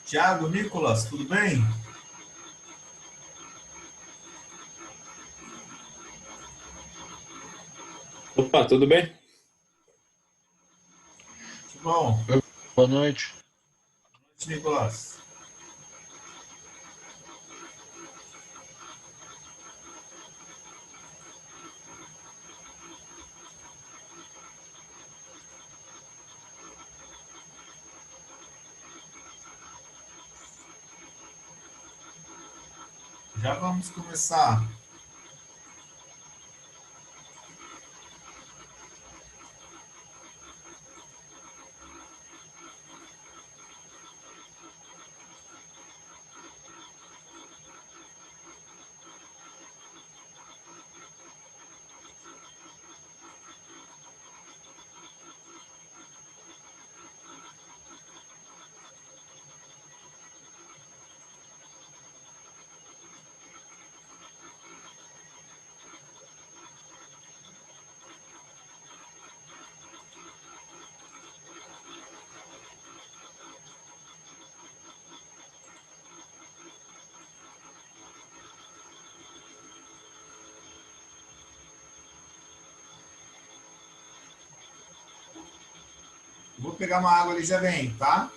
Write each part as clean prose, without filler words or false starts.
Thiago, Nicolas, tudo bem? Opa, tudo bem? Tudo bom? Oi, boa noite. Nicolas. Já vamos começar. Vou pegar uma água ali e já vem, tá?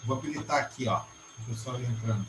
Vou habilitar aqui, ó. O pessoal entrando.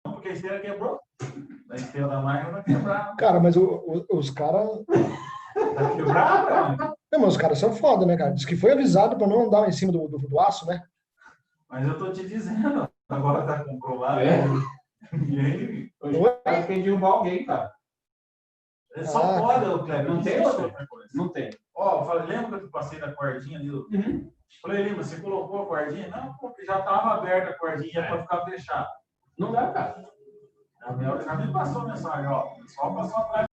Porque a esteira quebrou. A esteira da máquina vai quebrar. Cara, mas os caras. Vai quebrar, cara. Não, mas os caras são foda, né, cara? Diz que foi avisado pra não andar em cima do aço, né? Mas eu tô te dizendo, agora tá comprovado. É. E aí, Ué? eu fiquei derrubar alguém, cara. Só pode, o Kleber. Não tem outra coisa. Não tem. Ó, eu falei, lembra que eu passei da cordinha ali? Falei, lembra, você colocou a cordinha? Não, porque já estava aberta a cordinha para ficar fechado. Não dá, cara. A Mel já me passou a mensagem, ó. Só passou atrás.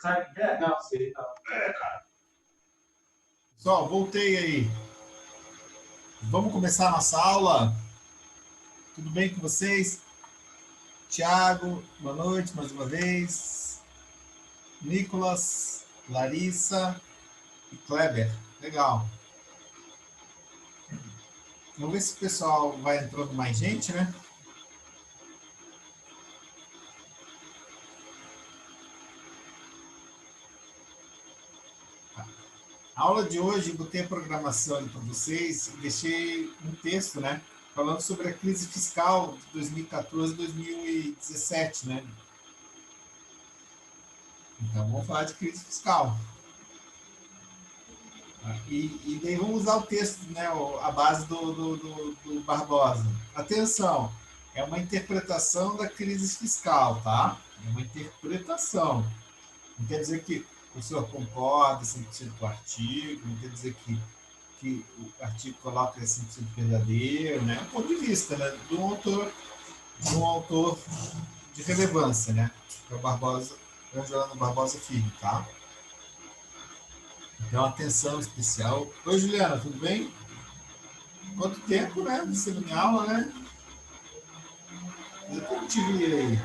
Sabe o que é? Não, sei. Não. Pessoal, voltei aí. Vamos começar a nossa aula? Tudo bem com vocês? Tiago, boa noite mais uma vez. Nicolas, Larissa e Kleber. Legal. Vamos ver se o pessoal vai entrando mais gente, né? A aula de hoje, eu botei a programação ali para vocês e deixei um texto, né? Falando sobre a crise fiscal de 2014 e 2017, né? Então, vamos falar de crise fiscal. E daí vamos usar o texto, né? A base do Barbosa. Atenção, é uma interpretação da crise fiscal, tá? É uma interpretação. Não quer dizer que o senhor concorda 100% com o artigo, não quer dizer que o artigo coloca 100% verdadeiro, né? É um ponto de vista, né? De um autor de relevância, né? Que é o Barbosa, Angela Barbosa Filho, tá? Então, atenção especial. Oi, Juliana, tudo bem? Quanto tempo, né? Você não me aula, né? Eu não te vi aí.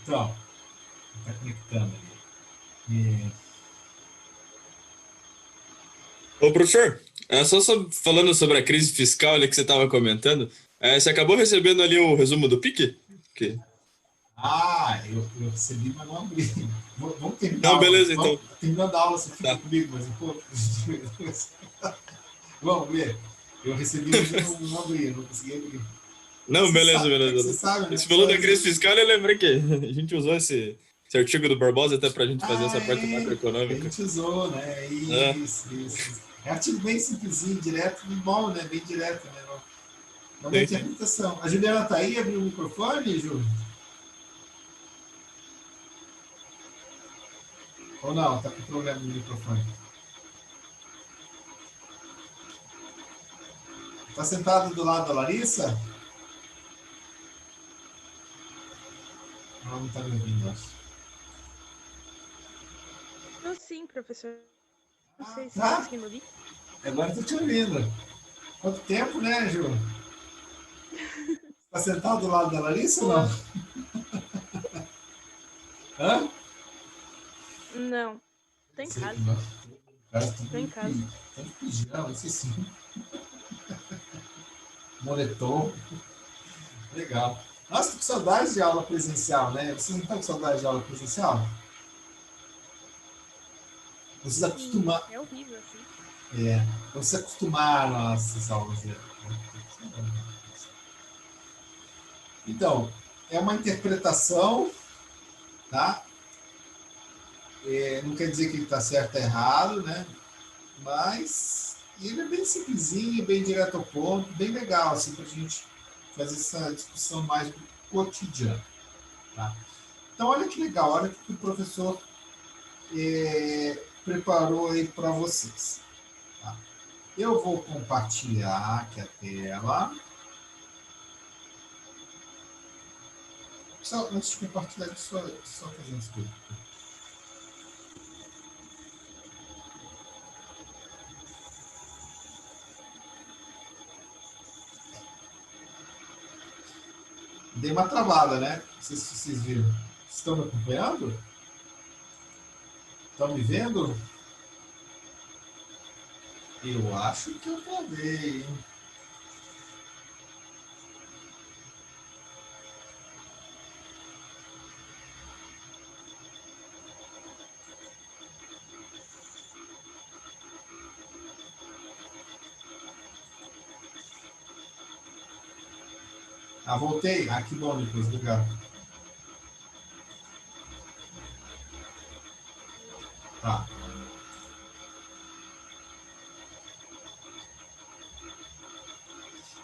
Então, está conectando ali. Ô, professor, falando sobre a crise fiscal ali que você estava comentando, você acabou recebendo ali o resumo do PIC? Eu recebi, mas não abri. Vamos terminar Não, a aula. beleza, então. Terminando a aula, você fica Tá. comigo mais um pouco? Vamos ver. Eu recebi, mas eu não abri, eu não consegui abrir. Não, beleza. Você sabe, né? Você falou da crise fiscal, eu lembrei que a gente usou esse artigo do Barbosa até para a gente fazer essa parte A macroeconômica. gente usou, né? Isso. É um artigo bem simplesinho, direto, bom, né? Bem direto, né? É uma interpretação. A Juliana tá aí, abriu o microfone, Ju? Ou não? Tá com problema no microfone. Tá sentado do lado da Larissa? Ela não tá me ouvindo, acho. Eu sim, professor. Não sei se tá. tá conseguindo ouvir. Agora tô te ouvindo. Quanto tempo, né, Ju? Tá sentado do lado da Larissa ou não? Hã? Não. Tô em casa. Tô em casa. Tá de pijama, isso sim. Moletom. Legal. Nossa, tô com saudade de aula presencial, né? Vocês não estão com saudade de aula presencial? Vocês acostumaram. É horrível, assim. Vocês acostumaram a essas aulas. Então, é uma interpretação, tá? Não quer dizer que ele está certo ou errado, né? Mas ele é bem simplesinho, bem direto ao ponto, bem legal, assim, para a gente fazer essa discussão mais do cotidiano, tá? Então, olha que legal, olha o que o professor preparou aí para vocês. Tá? Eu vou compartilhar aqui a tela. Só, antes de compartilhar, só fazer umas coisas. Dei uma travada, né? Não sei se vocês viram. Vocês estão me acompanhando? Estão me vendo? Eu acho que eu travei, hein? Voltei. Que bom, Nicolas. Obrigado. Tá.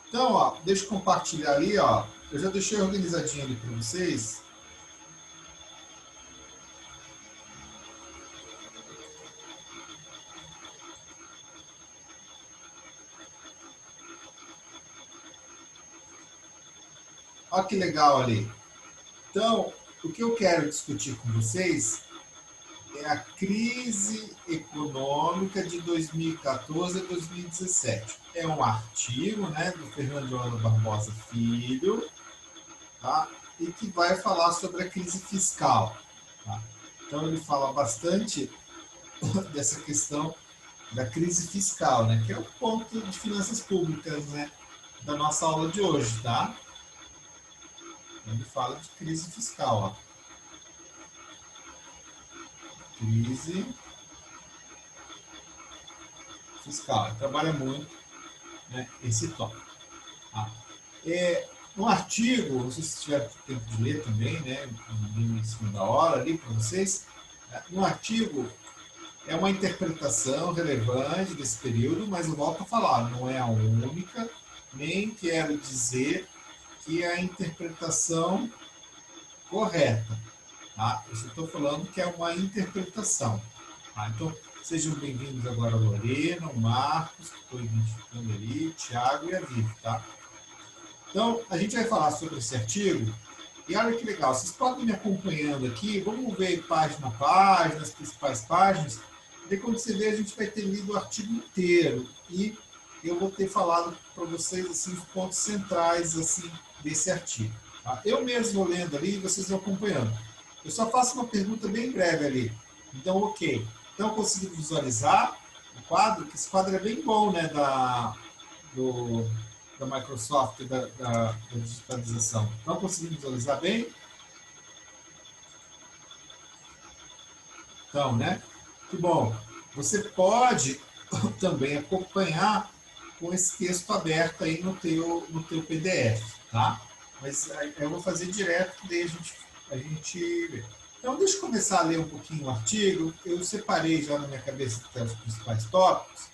Então, ó, deixa eu compartilhar ali, ó. Eu já deixei organizadinho ali para vocês. Olha que legal ali. Então, o que eu quero discutir com vocês é a crise econômica de 2014 a 2017. É um artigo, né, do Fernando Ana Barbosa Filho, tá? E que vai falar sobre a crise fiscal. Tá? Então, ele fala bastante dessa questão da crise fiscal, né, que é o ponto de finanças públicas, né, da nossa aula de hoje, tá? Ele fala de crise fiscal, ó. Crise fiscal. Ele trabalha muito, né, esse tópico. Tá? No artigo, não sei se tiver tempo de ler também, né, em cima da hora ali para vocês, no artigo é uma interpretação relevante desse período, mas eu volto a falar, não é a única, nem quero dizer que é a interpretação correta. Tá? Eu só estou falando que é uma interpretação. Tá? Então, sejam bem-vindos agora, Lorena, o Marcos, que estou identificando ali, Thiago e a Vivi. Tá? Então, a gente vai falar sobre esse artigo. E olha que legal, vocês podem me acompanhando aqui, vamos ver página a página, as principais páginas. E quando você ver, a gente vai ter lido o artigo inteiro. E eu vou ter falado para vocês assim, os pontos centrais assim, desse artigo. Tá? Eu mesmo vou lendo ali e vocês vão acompanhando. Eu só faço uma pergunta bem breve ali. Então, ok. Então, eu consegui visualizar o quadro, que esse quadro é bem bom, né, da Microsoft, da digitalização. Não consegui visualizar bem? Então, né? Que bom. Você pode também acompanhar com esse texto aberto aí no teu PDF, tá? Mas eu vou fazer direto, que daí a gente vê. Então, deixa eu começar a ler um pouquinho o artigo. Eu separei já na minha cabeça os principais tópicos,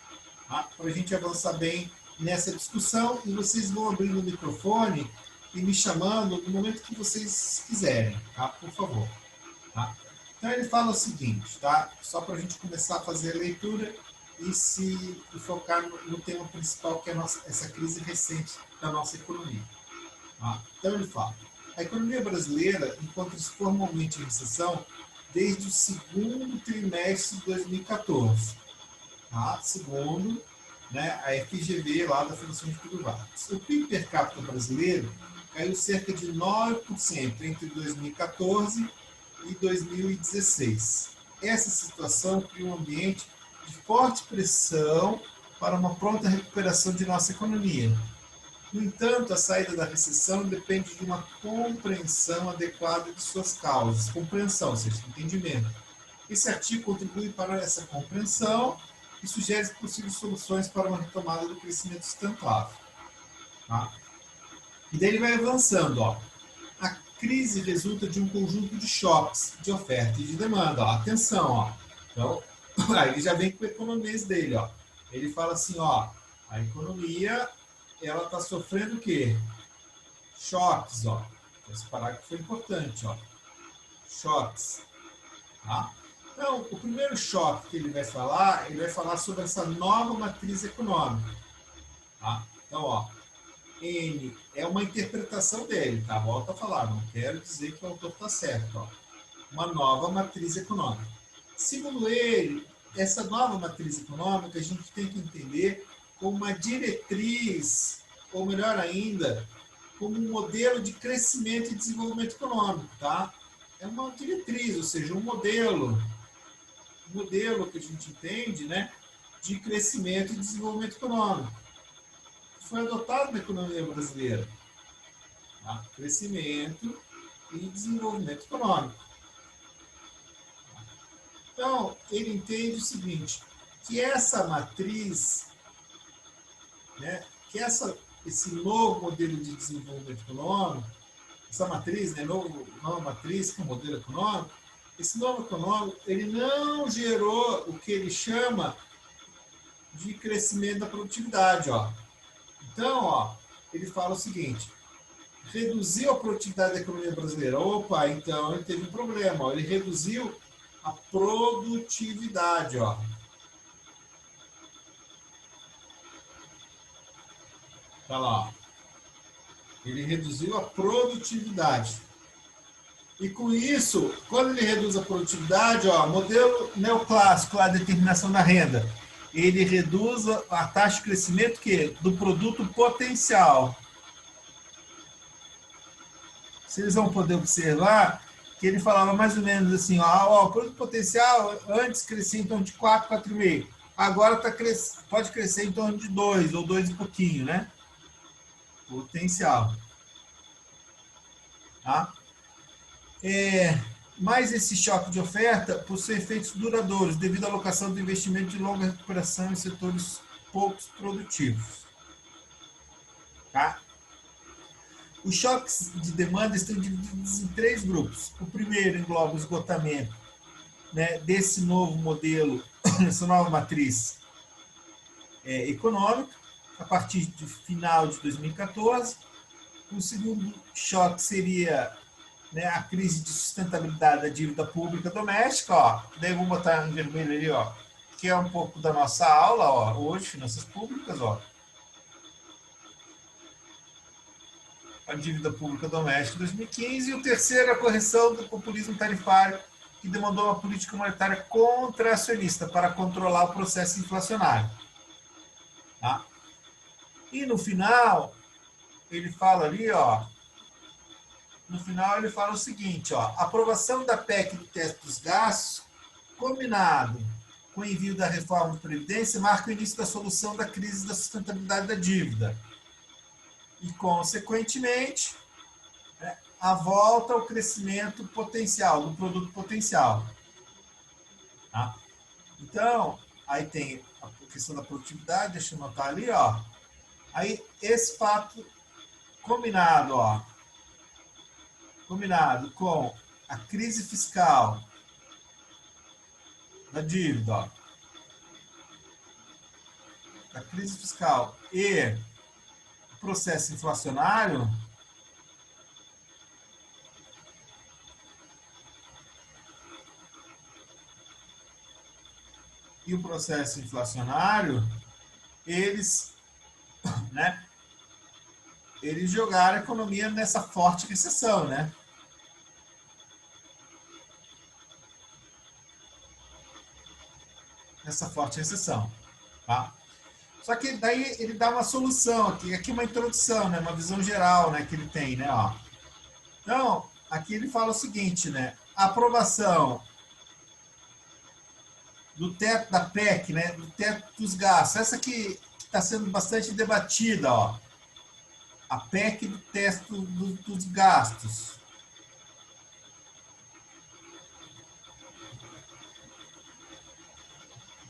tá? Para a gente avançar bem nessa discussão, e vocês vão abrindo o microfone e me chamando no momento que vocês quiserem, tá? Por favor. Tá? Então, ele fala o seguinte, tá? Só para a gente começar a fazer a leitura e focar no tema principal, que é essa crise recente da nossa economia. Tá? Então, ele fala: a economia brasileira encontra-se formalmente em recessão desde o segundo trimestre de 2014. Tá? Segundo, né, a FGV, lá da Fundação de Privados. O PIB per capita brasileiro caiu cerca de 9% entre 2014 e 2016. Essa situação cria um ambiente de forte pressão para uma pronta recuperação de nossa economia. No entanto, a saída da recessão depende de uma compreensão adequada de suas causas. Compreensão, ou seja, entendimento. Esse artigo contribui para essa compreensão e sugere possíveis soluções para uma retomada do crescimento sustentável. Tá? E daí ele vai avançando. Ó. A crise resulta de um conjunto de choques de oferta e de demanda. Ó. Atenção, ó. Então, aí ele já vem com o economês dele. Ó. Ele fala assim, ó, a economia ela está sofrendo o quê? Choques. Ó. Esse parágrafo foi importante. Ó. Choques. Tá? Então, o primeiro choque que ele vai falar sobre essa nova matriz econômica. Tá? Então, ó, N é uma interpretação dele, tá? Volto a falar, não quero dizer que o autor está certo. Ó. Uma nova matriz econômica. Segundo ele, essa nova matriz econômica a gente tem que entender como uma diretriz, ou melhor ainda, como um modelo de crescimento e desenvolvimento econômico, tá? É uma diretriz, ou seja, um modelo que a gente entende, né, de crescimento e desenvolvimento econômico. Foi adotado na economia brasileira. Tá? Crescimento e desenvolvimento econômico. Então, ele entende o seguinte, que essa matriz, né, que esse novo modelo de desenvolvimento econômico, essa matriz, né, nova matriz, que é o modelo econômico, esse novo econômico, ele não gerou o que ele chama de crescimento da produtividade, ó. Então, ó, ele fala o seguinte: reduziu a produtividade da economia brasileira. Opa, então ele teve um problema, ó. Ele reduziu a produtividade, ó. Tá lá, ó. Ele reduziu a produtividade. E com isso, quando ele reduz a produtividade, ó, modelo neoclássico, a determinação da renda, ele reduz a taxa de crescimento do produto potencial. Vocês vão poder observar que ele falava mais ou menos assim, ó, o produto potencial antes crescia em torno de 4, 4,5. Agora pode crescer em torno de 2 ou 2 e pouquinho, né? Potencial. Tá? Mas esse choque de oferta possui efeitos duradouros devido à alocação do investimento de longa recuperação em setores poucos produtivos. Tá? Os choques de demanda estão divididos em 3 grupos. O primeiro engloba o esgotamento, né, desse novo modelo, dessa nova matriz econômica, a partir do final de 2014. O segundo choque seria, né, a crise de sustentabilidade da dívida pública doméstica, ó. Daí vou botar em vermelho ali, ó, que é um pouco da nossa aula, ó, hoje, finanças públicas, ó. A dívida pública doméstica de 2015, e o terceiro, a correção do populismo tarifário, que demandou uma política monetária contracionista para controlar o processo inflacionário. Tá? E no final, ele fala ali, ó, no final ele fala o seguinte, ó, a aprovação da PEC do teto dos gastos, combinado com o envio da reforma da Previdência, marca o início da solução da crise da sustentabilidade da dívida. E, consequentemente, a volta ao crescimento potencial, do produto potencial. Tá? Então, aí tem a questão da produtividade, deixa eu anotar ali, ó. Aí, esse fato combinado, ó, combinado com a crise fiscal da dívida, ó, da crise fiscal e o processo inflacionário, eles, né, eles jogaram a economia nessa forte recessão, né? Nessa forte recessão, tá? Só que daí ele dá uma solução aqui uma introdução, né, uma visão geral, né, que ele tem, né, ó. Então, aqui ele fala o seguinte, né, a aprovação do teto da PEC, né, do teto dos gastos, essa que está sendo bastante debatida, ó, a PEC do teto dos gastos.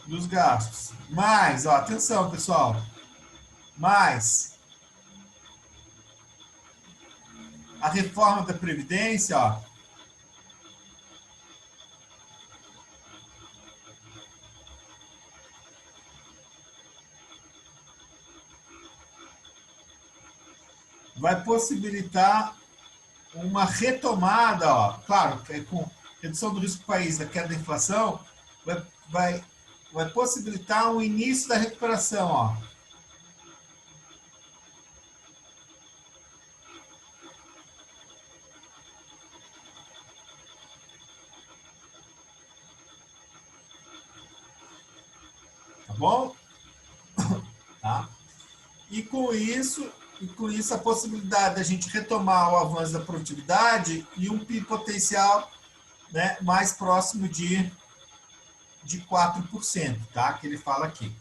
Dos gastos. Mais, ó, atenção, pessoal. Mais a reforma da Previdência, ó. Vai possibilitar uma retomada, ó, claro, com redução do risco do país, da queda da inflação, vai possibilitar o início da recuperação, ó. Tá bom? Tá? E com isso a possibilidade da gente retomar o avanço da produtividade e um PIB potencial, né, mais próximo de 4%, tá? Que ele fala aqui.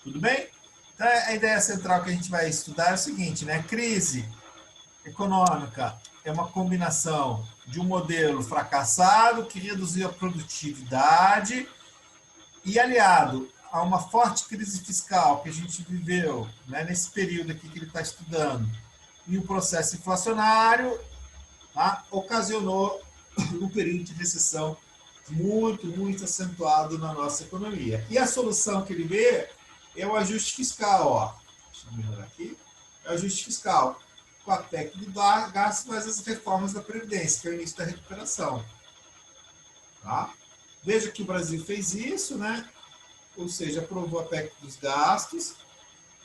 Tudo bem? Então, a ideia central que a gente vai estudar é o seguinte, né? Crise econômica é uma combinação de um modelo fracassado que reduziu a produtividade e aliado a uma forte crise fiscal que a gente viveu, né, nesse período aqui que ele está estudando, e o processo inflacionário, tá, ocasionou num período de recessão muito acentuado na nossa economia. E a solução que ele vê é o ajuste fiscal, ó. Deixa eu melhorar aqui. É o ajuste fiscal, com a PEC do gasto, mas as reformas da Previdência, que é o início da recuperação. Tá? Veja que o Brasil fez isso, né? Ou seja, aprovou a PEC dos gastos,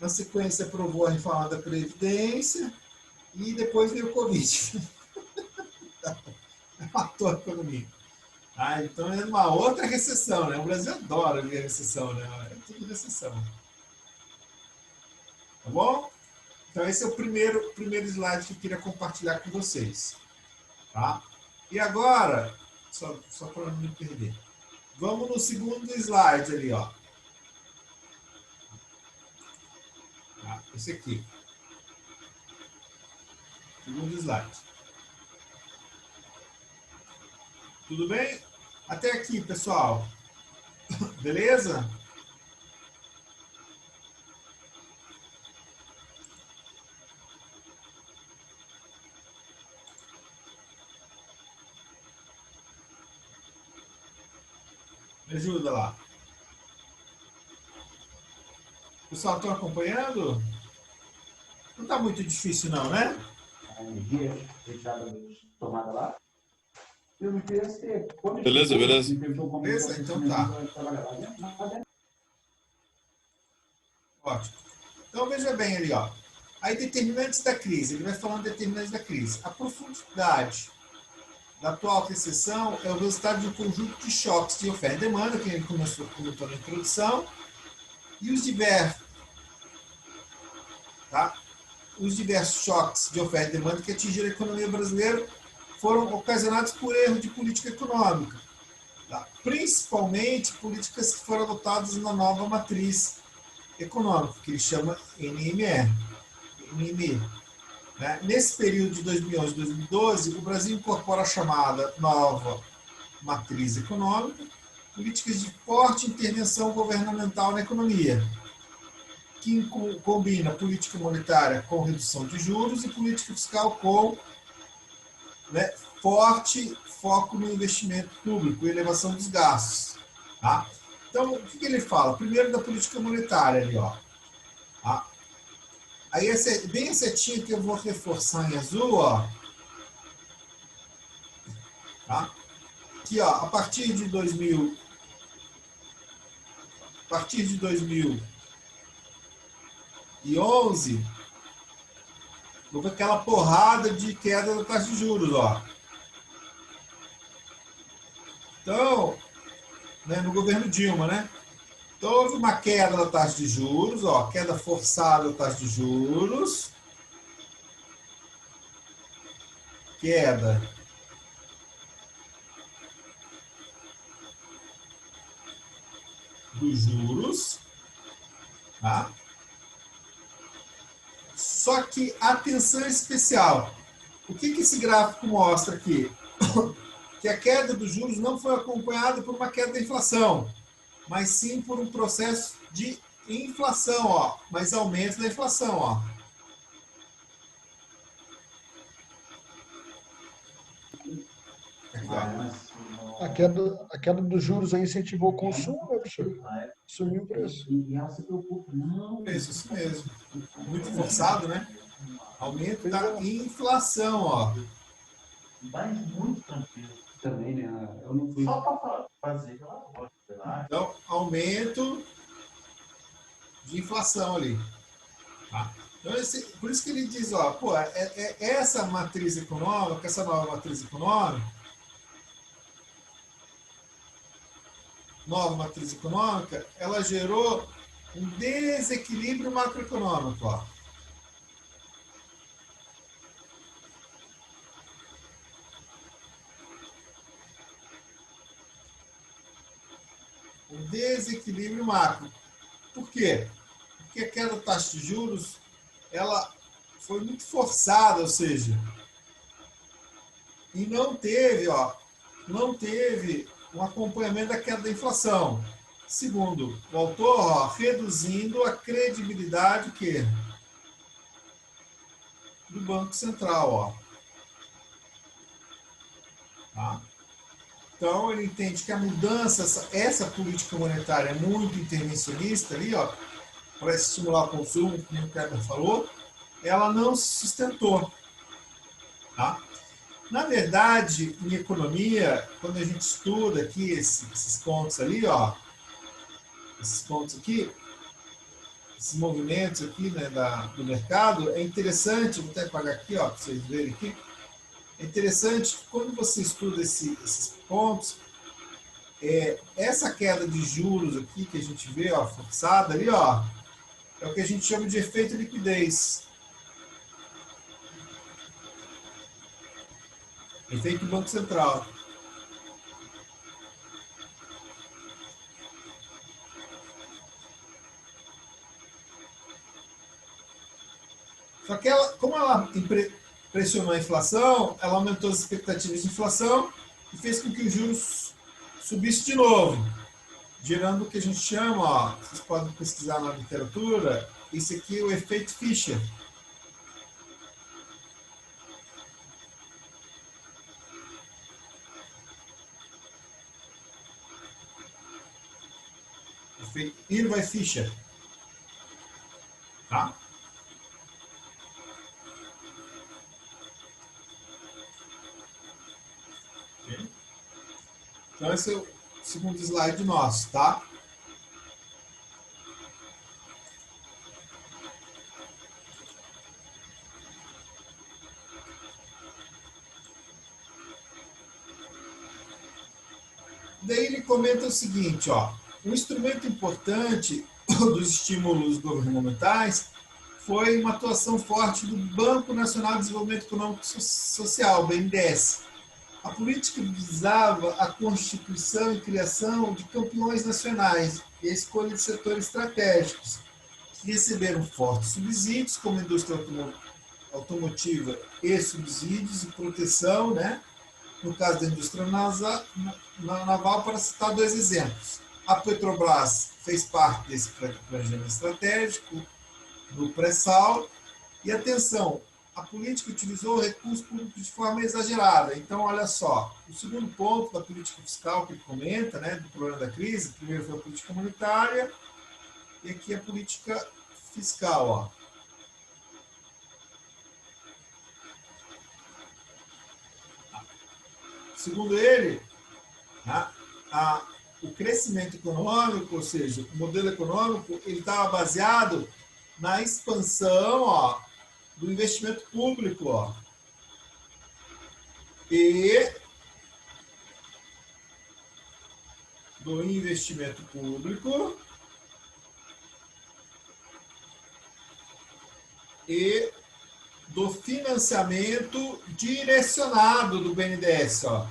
na sequência aprovou a reforma da Previdência e depois veio o Covid. Matou a economia. Então é uma outra recessão, né? O Brasil adora ver recessão, né? É tudo recessão. Tá bom? Então esse é o primeiro slide que eu queria compartilhar com vocês. Tá? E agora, só para não me perder, vamos no segundo slide ali, ó. Tá? Esse aqui. Segundo slide. Tudo bem? Até aqui, pessoal. Beleza? Me ajuda lá. Pessoal, estão acompanhando? Não está muito difícil não, né? A energia retirada tomada lá. Beleza. Beleza? Então tá. Ótimo. Então veja bem ali, ó. Aí determinantes da crise. Ele vai falando de determinantes da crise. A profundidade da atual recessão é o resultado de um conjunto de choques de oferta e demanda, que ele comentou na introdução, e os diversos choques de oferta e demanda que atingiram a economia brasileira foram ocasionados por erro de política econômica, tá? Principalmente políticas que foram adotadas na nova matriz econômica, que ele chama NME. Né? Nesse período de 2011 e 2012, o Brasil incorpora a chamada nova matriz econômica, políticas de forte intervenção governamental na economia, que combina política monetária com redução de juros e política fiscal com, né, forte foco no investimento público e elevação dos gastos. Tá? Então, o que ele fala? Primeiro da política monetária ali, ó. Tá? Aí, bem a setinha que eu vou reforçar em azul, ó. Tá? Aqui, ó, a partir de 2011, houve aquela porrada de queda da taxa de juros, ó. Então, né, no governo Dilma, né? Então, houve uma queda da taxa de juros, ó, queda forçada da taxa de juros, queda dos juros, tá? Só que atenção especial. O que esse gráfico mostra aqui? Que a queda dos juros não foi acompanhada por uma queda da inflação, mas sim por um processo de inflação, ó, mas aumento da inflação, ó. A queda dos juros aí incentivou o consumo, né, professor? Sumiu o preço. E ela se preocupa, não. Isso mesmo. Muito forçado, né? Aumento da inflação, ó. Mas muito tranquilo também, né? Eu não fui. Só para fazer aquela voz. Então, aumento de inflação ali. Tá? Então, por isso que ele diz, ó, pô, essa matriz econômica, essa nova matriz econômica, ela gerou um desequilíbrio macroeconômico, ó. Um desequilíbrio macro. Por quê? Porque aquela taxa de juros, ela foi muito forçada, ou seja, e não teve um acompanhamento da queda da inflação. Segundo o autor, ó, reduzindo a credibilidade do Banco Central, ó. Tá? Então, ele entende que a mudança, essa política monetária é muito intervencionista ali, ó, para estimular o consumo, como o Kleber falou, ela não se sustentou. Tá? Na verdade, em economia, quando a gente estuda aqui esses pontos ali, ó, esses pontos aqui, esses movimentos aqui, né, do mercado, é interessante, vou até apagar aqui, ó, para vocês verem aqui, é interessante que quando você estuda esses pontos, essa queda de juros aqui que a gente vê, ó, forçada ali, ó, é o que a gente chama de efeito liquidez. Efeito Banco Central. Só que ela, como ela pressionou a inflação, ela aumentou as expectativas de inflação e fez com que os juros subissem de novo, gerando o que a gente chama, ó, vocês podem pesquisar na literatura, isso aqui é o efeito Fischer. Efeito Irving-Fischer. Tá? Então, esse é o segundo slide nosso, tá? Daí ele comenta o seguinte, ó, um instrumento importante dos estímulos governamentais foi uma atuação forte do Banco Nacional de Desenvolvimento Econômico e Social, BNDES. A política visava a constituição e criação de campeões nacionais e a escolha de setores estratégicos, que receberam fortes subsídios, como a indústria automotiva e subsídios e proteção, né? No caso da indústria naval, para citar dois exemplos. A Petrobras fez parte desse planejamento estratégico do pré-sal e, atenção, a política utilizou o recurso público de forma exagerada. Então, olha só, o segundo ponto da política fiscal que ele comenta, né, do problema da crise, primeiro foi a política monetária e aqui a política fiscal, ó. Segundo ele, o crescimento econômico, ou seja, o modelo econômico, ele estava baseado na expansão, ó, do investimento público, ó, e do investimento público e do financiamento direcionado do BNDES, ó.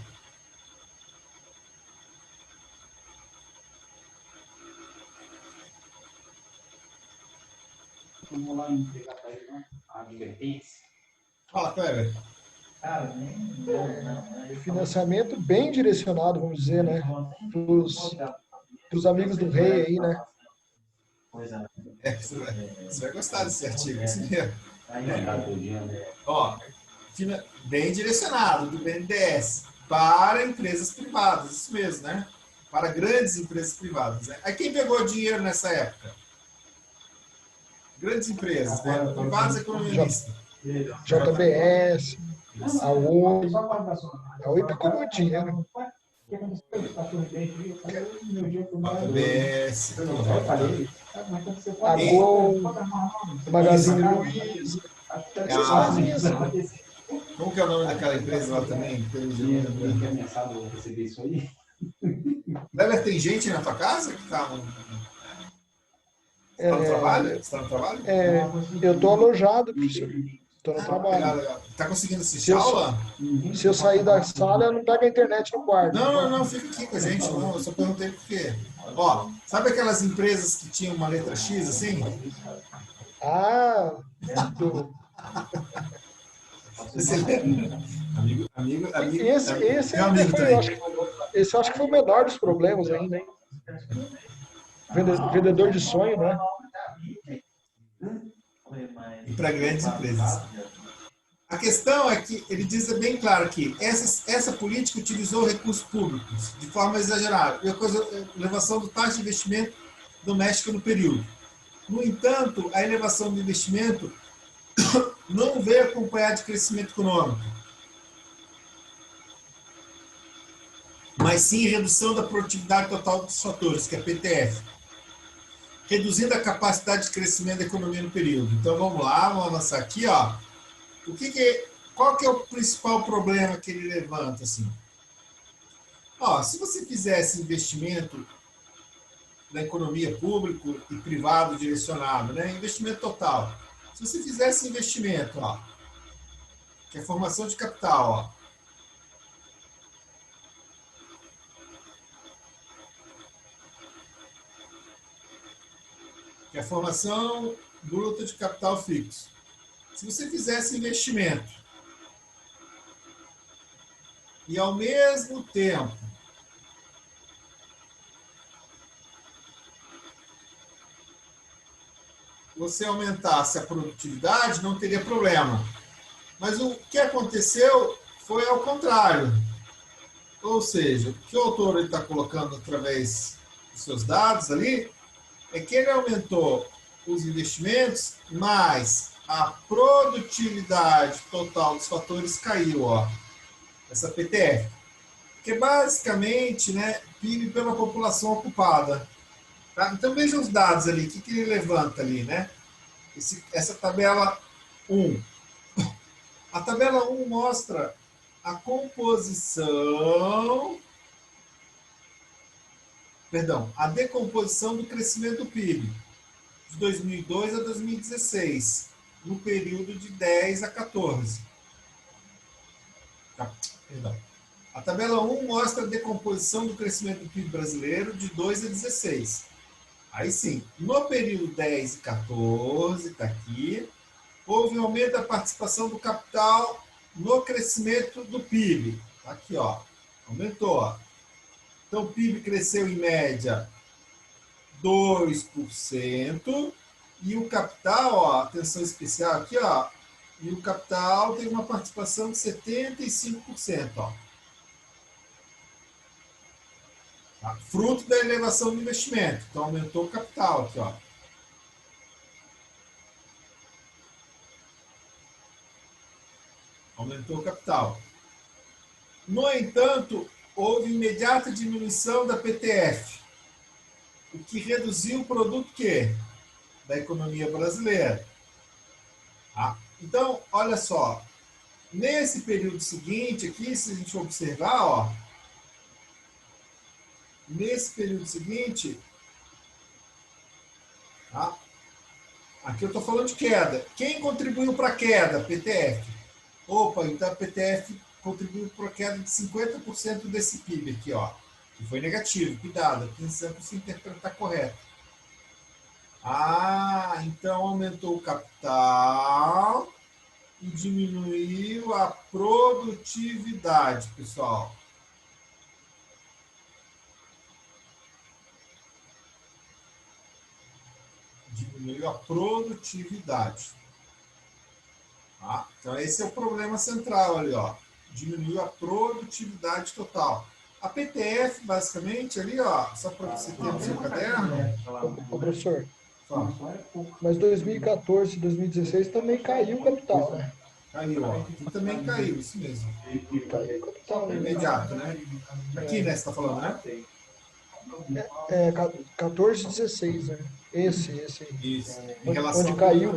Vamos lá entregar para ele, né? A advertência. Fala, Kleber. Cara, nem. Financiamento bem direcionado, vamos dizer, né? Para os amigos do rei aí, né? Você vai gostar desse artigo, assim mesmo. Ó, bem direcionado do BNDES para empresas privadas, isso mesmo, né? Para grandes empresas privadas. Né? Aí quem pegou dinheiro nessa época? Grandes empresas, né? Privadas economistas. JBS, a Oi. A Oi pegou muito dinheiro. JBS. A Gol, Magazine Luiza. Como que é o nome daquela empresa lá também? Kleber, tem gente na tua casa que está no trabalho? Você tá no trabalho? Eu estou alojado, professor. Estou no trabalho. Legal. Tá conseguindo assistir aula? Se eu sair da sala, eu não pego a internet no quarto. Não, fica aqui com a gente. Não, eu só perguntei por quê. Ó, sabe aquelas empresas que tinham uma letra X assim? Ah, esse eu acho que foi o menor dos problemas ainda, hein? Vendedor de sonho, né? E para grandes empresas. A questão é que ele diz bem claro que essa política utilizou recursos públicos de forma exagerada e a elevação do taxa de investimento doméstico no período. No entanto, a elevação do investimento não veio acompanhada de crescimento econômico, mas sim redução da produtividade total dos fatores, que é PTF, reduzindo a capacidade de crescimento da economia no período. Então vamos lá, vamos avançar aqui, ó. Qual que é o principal problema que ele levanta assim? Ó, se você fizesse investimento na economia público e privado direcionado, né? Investimento total. Se você fizesse investimento, ó, que é formação de capital, ó, que é a formação bruta de capital fixo. Se você fizesse investimento e, ao mesmo tempo, você aumentasse a produtividade, não teria problema. Mas o que aconteceu foi ao contrário. Ou seja, o que o autor está colocando através dos seus dados ali é que ele aumentou os investimentos, mas a produtividade total dos fatores caiu, ó, essa PTF. Que é basicamente, né, PIB pela população ocupada. Tá? Então veja os dados ali, o que ele levanta ali, né? Essa tabela 1. A tabela 1 mostra a composição, a decomposição do crescimento do PIB de 2002 a 2016, no período de 10 a 14. A tabela 1 mostra a decomposição do crescimento do PIB brasileiro de 2 a 16. Aí sim, no período 10 e 14, está aqui, houve um aumento da participação do capital no crescimento do PIB. Tá aqui, ó, aumentou. Ó. Então, o PIB cresceu em média 2%, e o capital, ó, atenção especial aqui, ó, e o capital tem uma participação de 75%, ó. Tá? Fruto da elevação do investimento. Então, aumentou o capital aqui, ó. Aumentou o capital. No entanto, houve imediata diminuição da PTF, o que reduziu o produto quê? Da economia brasileira. Tá? Então, olha só. Nesse período seguinte aqui, se a gente observar, ó, nesse período seguinte, tá? Aqui eu estou falando de queda. Quem contribuiu para a queda? PTF. Opa, então a PTF contribuiu para a queda de 50% desse PIB aqui, ó, que foi negativo. Cuidado, aqui se interpretar correto. Ah, então aumentou o capital e diminuiu a produtividade, pessoal. Diminuiu a produtividade. Tá? Então, esse é o problema central ali, ó. Diminuiu a produtividade total. A PTF, basicamente, ali, ó, só para você ter no seu caderno. Ô, professor, Fala. mas 2014 e 2016 também caiu o capital, né? Caiu, ó. Aqui também caiu, isso mesmo. Caiu o capital, né? Imediato, né? Aqui, né, você está falando, né? 14 e 16, né? Esse aí. Isso. Em relação Onde caiu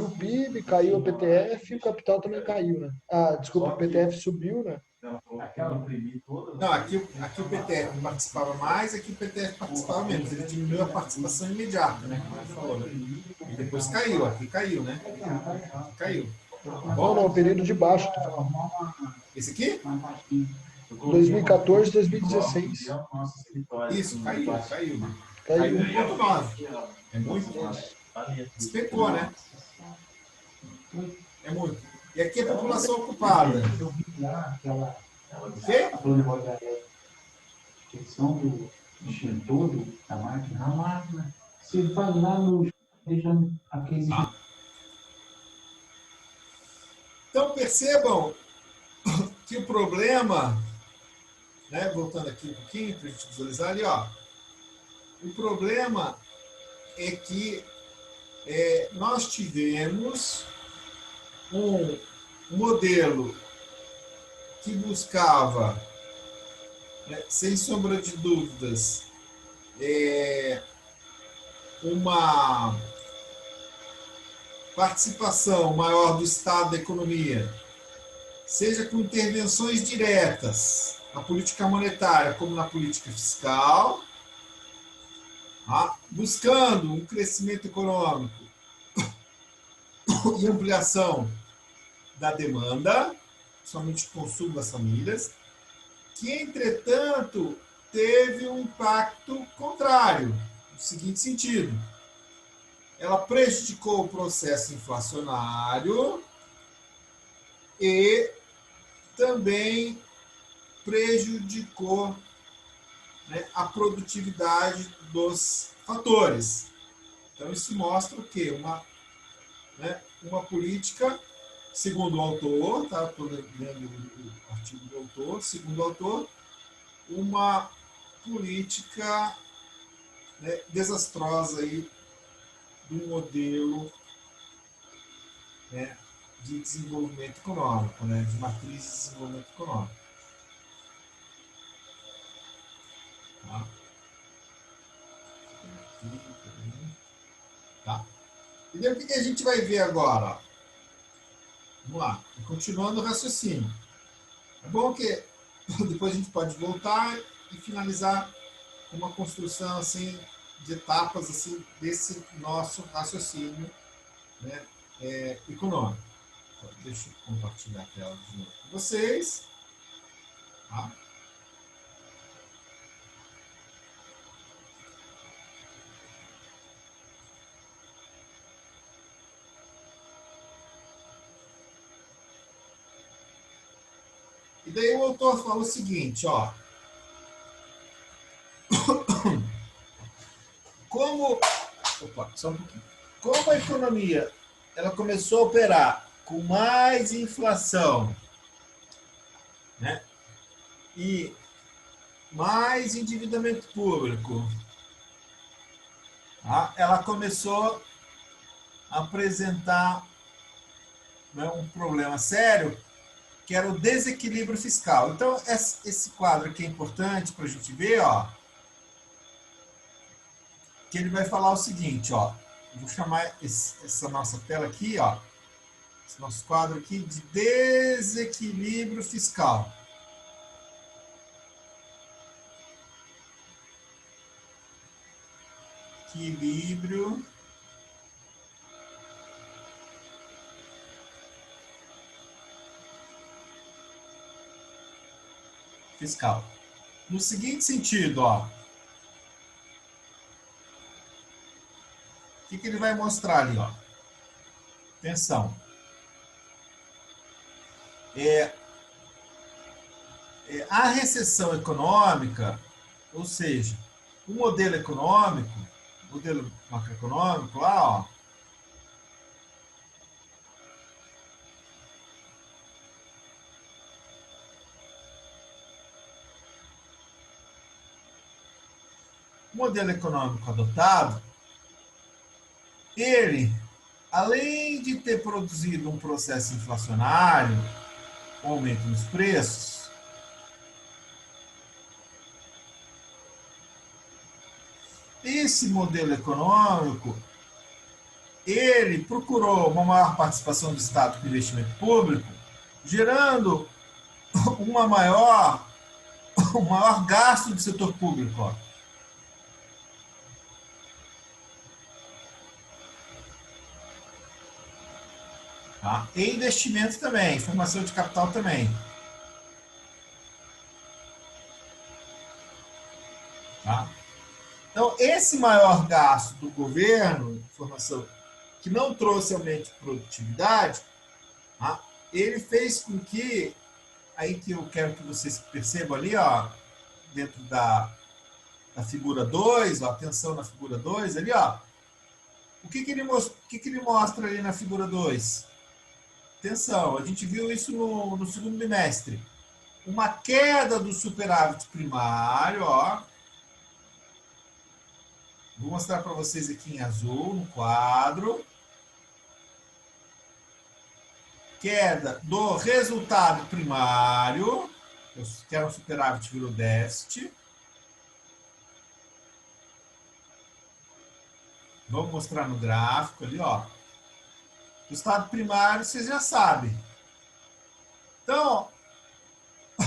o PIB, caiu o PTF e o capital também caiu, né? Ah, desculpa, o PTF subiu, né? Não, aqui o PTF participava mais, aqui o PTF participava menos. Ele diminuiu a participação imediata, né? Como ele falou, né? E depois caiu, aqui caiu, né? Aqui caiu. Não, o período de baixo. Tô falando. Esse aqui? 2014 e 2016. Isso, caiu. Caiu Caiu. 1,9. É muito. Despecou, né? É muito. E aqui a população ocupada. O quê? Questão do extintor da máquina, a máquina, se vai lá no. Deixa aquele. percebam que o problema, né, voltando aqui um pouquinho para a gente visualizar ali, ó, o problema é que nós tivemos um modelo que buscava, né, sem sombra de dúvidas, uma participação maior do Estado da economia, seja com intervenções diretas na política monetária como na política fiscal, buscando um crescimento econômico e ampliação da demanda, somente o consumo das famílias, que, entretanto, teve um impacto contrário, no seguinte sentido: ela prejudicou o processo inflacionário e também prejudicou, né, a produtividade dos fatores. Então, isso mostra o quê? Uma política, segundo o autor, tá? Estou lendo o artigo do autor, segundo o autor, uma política, né, desastrosa aí do modelo, né, de desenvolvimento econômico, né, de matriz de desenvolvimento econômico. Tá? Tá. E daí o que a gente vai ver agora? Vamos lá, continuando o raciocínio. É bom que depois a gente pode voltar e finalizar uma construção assim de etapas assim desse nosso raciocínio, né, econômico. Então, deixa eu compartilhar a tela de novo com vocês. Tá? E daí o autor fala o seguinte, ó. Só um pouquinho. Como a economia ela começou a operar com mais inflação, né, e mais endividamento público, tá, ela começou a apresentar, né, um problema sério, que era o desequilíbrio fiscal. Então, esse quadro aqui é importante para a gente ver, ó, que ele vai falar o seguinte, ó, vou chamar essa nossa tela aqui, ó, esse nosso quadro aqui de desequilíbrio fiscal. Equilíbrio fiscal. No seguinte sentido, ó, o que ele vai mostrar ali, ó? Atenção. A recessão econômica, ou seja, o modelo econômico, modelo macroeconômico lá, ó, o modelo econômico adotado, ele, além de ter produzido um processo inflacionário, um aumento nos preços, esse modelo econômico, ele procurou uma maior participação do Estado com investimento público, gerando um maior gasto do setor público, ó. Tá? E investimento também, formação de capital também. Tá? Então, esse maior gasto do governo, formação, que não trouxe aumento de produtividade, tá? Ele fez com que, aí que eu quero que vocês percebam ali, ó, dentro da figura 2, ó, atenção na figura 2, ali, ó, o que ele mostra ali na figura 2? Atenção, a gente viu isso no segundo bimestre. Uma queda do superávit primário, ó. Vou mostrar para vocês aqui em azul, no quadro. Queda do resultado primário, que era um superávit, virou déficit. Vamos mostrar no gráfico ali, ó. O estado primário, vocês já sabem. Então,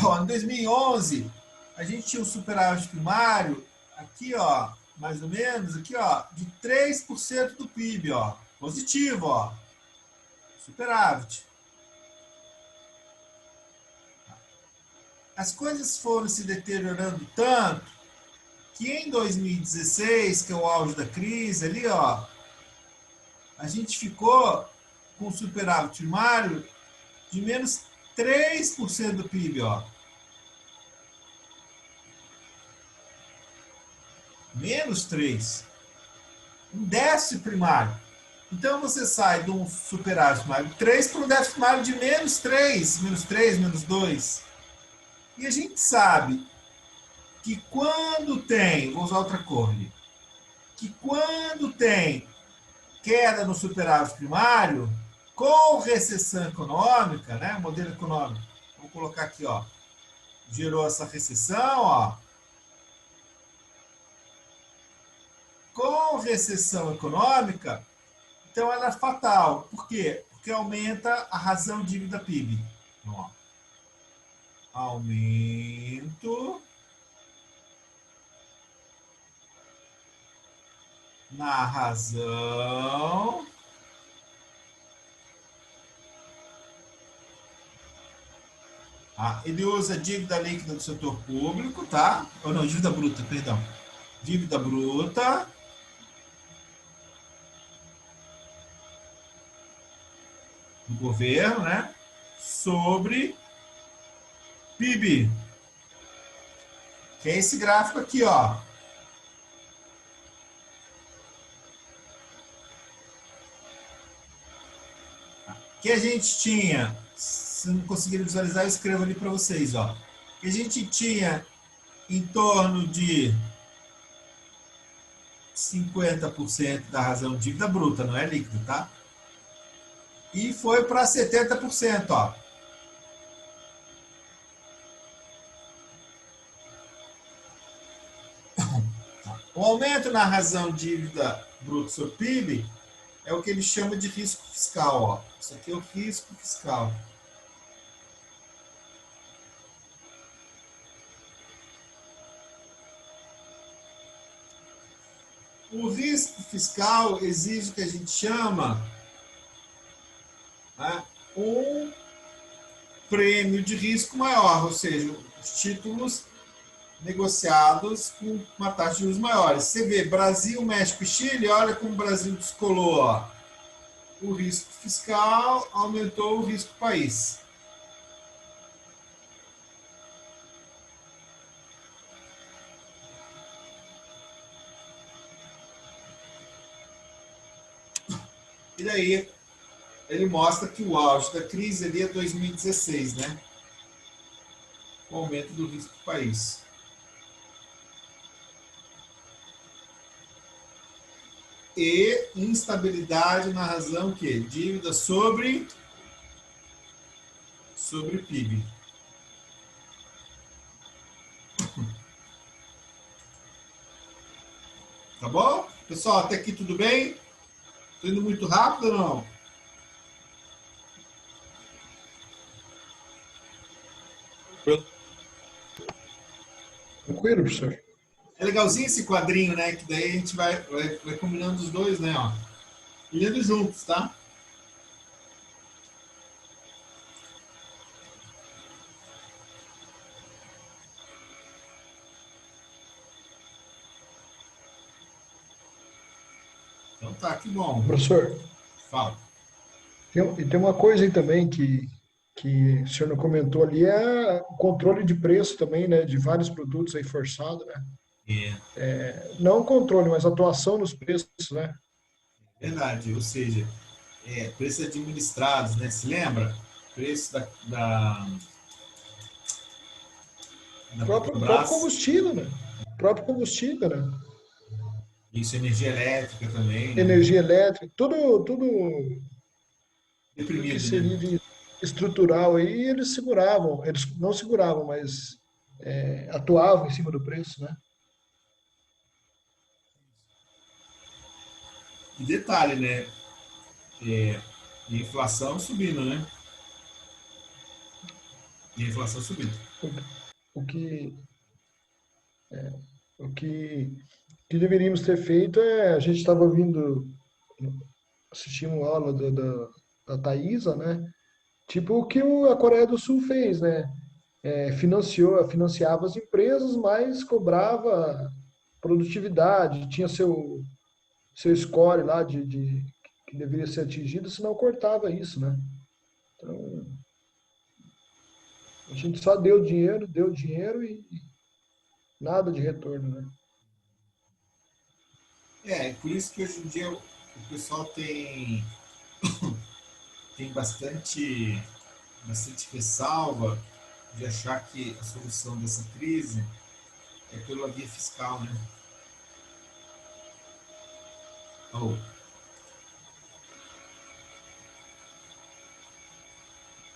ó, em 2011, a gente tinha um superávit primário, aqui, ó, mais ou menos, aqui, ó, de 3% do PIB, ó. Positivo, ó. Superávit. As coisas foram se deteriorando tanto que em 2016, que é o auge da crise ali, ó, a gente ficou com superávit primário de menos 3% do PIB, ó. Menos 3. Um déficit primário. Então você sai de um superávit primário de 3 para um déficit primário de menos 3, menos 2. E a gente sabe que quando tem, vou usar outra cor ali, que quando tem queda no superávit primário, com recessão econômica, né, modelo econômico, vou colocar aqui, ó, gerou essa recessão, ó. Com recessão econômica, então ela é fatal. Por quê? Porque aumenta a razão dívida PIB. Então, ó, aumento na razão ele usa dívida líquida do setor público, tá? Ou não, dívida bruta, perdão. Dívida bruta do governo, né? Sobre PIB. Que é esse gráfico aqui, ó. Que a gente tinha, se não conseguirem visualizar, eu escrevo ali para vocês, ó. Que a gente tinha em torno de 50% da razão dívida bruta, não é líquido, tá? E foi para 70%, ó. O aumento na razão dívida bruta sobre PIB é o que ele chama de risco fiscal, ó. Isso aqui é o risco fiscal. O risco fiscal exige o que a gente chama, né, um prêmio de risco maior, ou seja, os títulos negociados com uma taxa de juros maiores. Você vê Brasil, México e Chile, olha como o Brasil descolou, ó. O risco fiscal aumentou o risco país. E daí ele mostra que o auge da crise ali é 2016, né? O aumento do risco do país. E instabilidade na razão que dívida sobre PIB. Tá bom? Pessoal, até aqui tudo bem? Estou indo muito rápido ou não? Tranquilo, professor. É legalzinho esse quadrinho, né? Que daí a gente vai combinando os dois, né? Ó. E lendo juntos, tá? Então tá, que bom. Professor, Fala. tem uma coisa aí também que o senhor não comentou ali, é o controle de preço também, né? De vários produtos aí forçado, né? É Não controle, mas atuação nos preços, né? verdade. Ou seja, preços administrados, né? Se lembra? Preço da Próprio Petrobras, combustível, né? Próprio combustível, né? isso, energia elétrica também, né? Energia elétrica, tudo que Deprimido, né? seria de estrutural aí, eles seguravam. Eles não seguravam, mas atuavam em cima do preço, né? E detalhe, né? A inflação subindo, né? E a inflação subindo. O que, o que deveríamos ter feito a gente estava vindo, assistindo aula da Thaisa, né? Tipo o que a Coreia do Sul fez, né? Financiava as empresas, mas cobrava produtividade, tinha seu score lá que deveria ser atingido, senão cortava isso, né? Então, a gente só deu dinheiro e nada de retorno, né? Por isso que hoje em dia o pessoal tem bastante ressalva de achar que a solução dessa crise é pela via fiscal, né? Oh,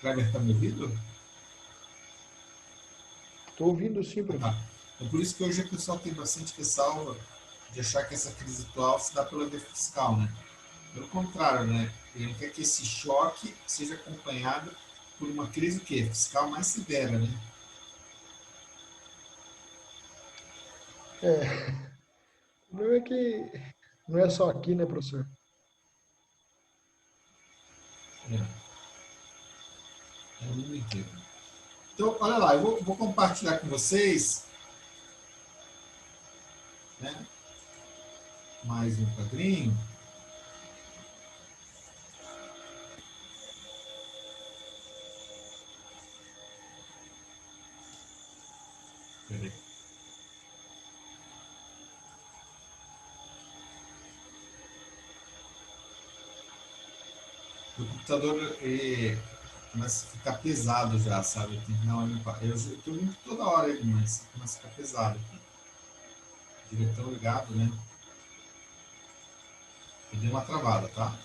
Kleber, tá me ouvindo? Estou ouvindo sim, Ah, professor. tá. É por isso que hoje o pessoal tem bastante ressalva de achar que essa crise atual se dá pela via fiscal, né? Pelo contrário, né? Ele quer que esse choque seja acompanhado por uma crise o quê? Fiscal mais severa, né? É, o problema é que não é só aqui, né, professor? É o mundo inteiro. Então, olha lá, eu vou compartilhar com vocês, né, mais um quadrinho. Peraí. O computador começa a ficar pesado já, sabe? Eu tenho que dar uma limpada. Eu estou limpo toda hora ele, mas começa a ficar pesado aqui. O diretor ligado, né? Eu dei uma travada, tá?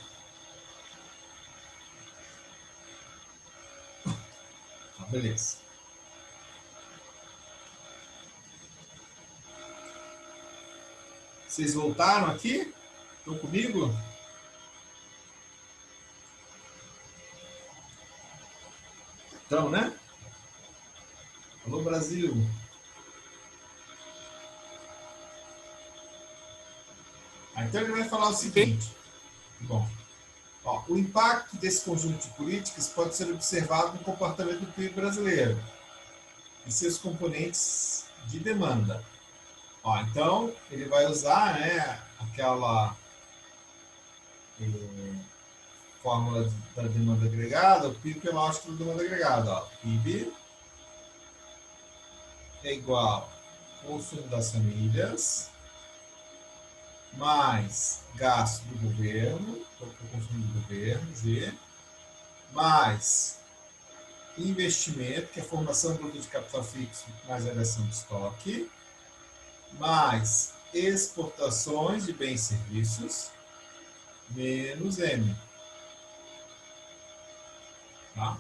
Tá, beleza. Vocês voltaram aqui? Estão comigo? Então, né? Alô, Brasil. Então ele vai falar o seguinte. Bom, o impacto desse conjunto de políticas pode ser observado no comportamento do PIB brasileiro e seus componentes de demanda. Então, ele vai usar, né, aquela fórmula da demanda agregada, o PIB pela lógica da demanda agregada. PIB é igual ao consumo das famílias mais gasto do governo, o consumo do governo, G, mais investimento, que é a formação do produto de capital fixo mais variação de estoque, mais exportações de bens e serviços, menos M. Tá?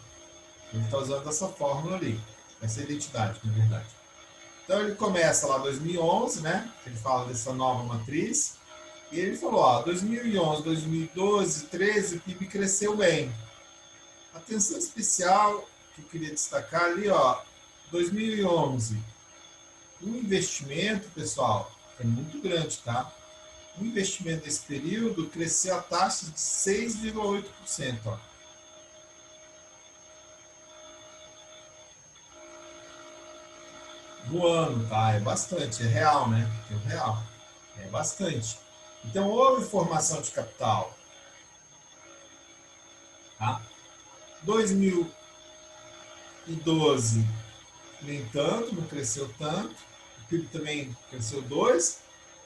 Ele está usando essa fórmula ali, essa identidade, na verdade. Então ele começa lá 2011, né? Ele fala dessa nova matriz, e ele falou, 2011, 2012, 2013, o PIB cresceu bem. Atenção especial que eu queria destacar ali, 2011. O investimento, pessoal, é muito grande, tá? O investimento nesse período cresceu a taxa de 6,8%. No ano, tá? É bastante, é real, né? É real. É bastante. Então, houve formação de capital. Tá? 2012, nem tanto, não cresceu tanto. O PIB também cresceu 2%.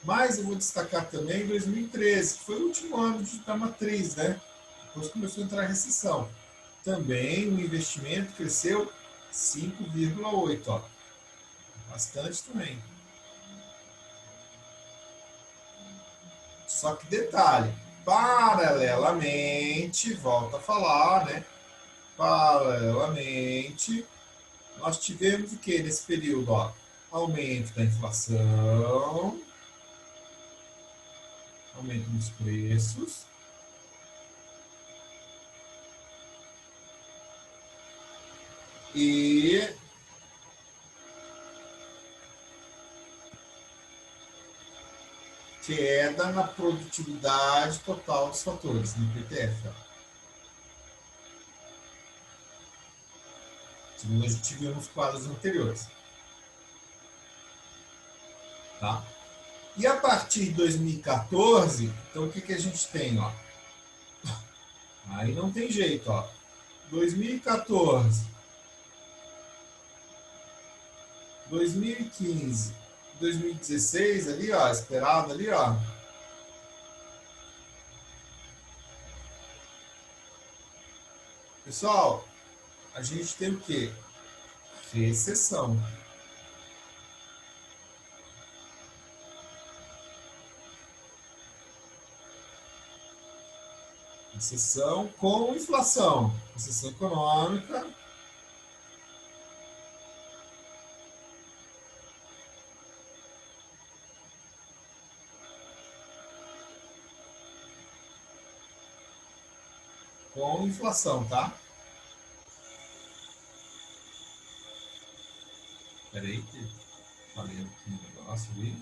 Mas eu vou destacar também 2013, que foi o último ano da matriz, né? Depois começou a entrar a recessão. Também o investimento cresceu 5,8, ó. Bastante também. Só que detalhe, paralelamente, volta a falar, né? Paralelamente, nós tivemos o que nesse período? Ó? Aumento da inflação, aumento dos preços, e queda na produtividade total dos fatores, no PTF. Ó. Segundo a gente viu nos quadros anteriores. Tá? E a partir de 2014, então o que a gente tem? Ó? Aí não tem jeito. Ó. 2014, 2015, 2016, ali, ó, esperado ali, ó. Pessoal, a gente tem o quê? Recessão. Recessão com inflação. Recessão econômica. Com inflação, tá? Espera aí que falei aqui um negócio ali.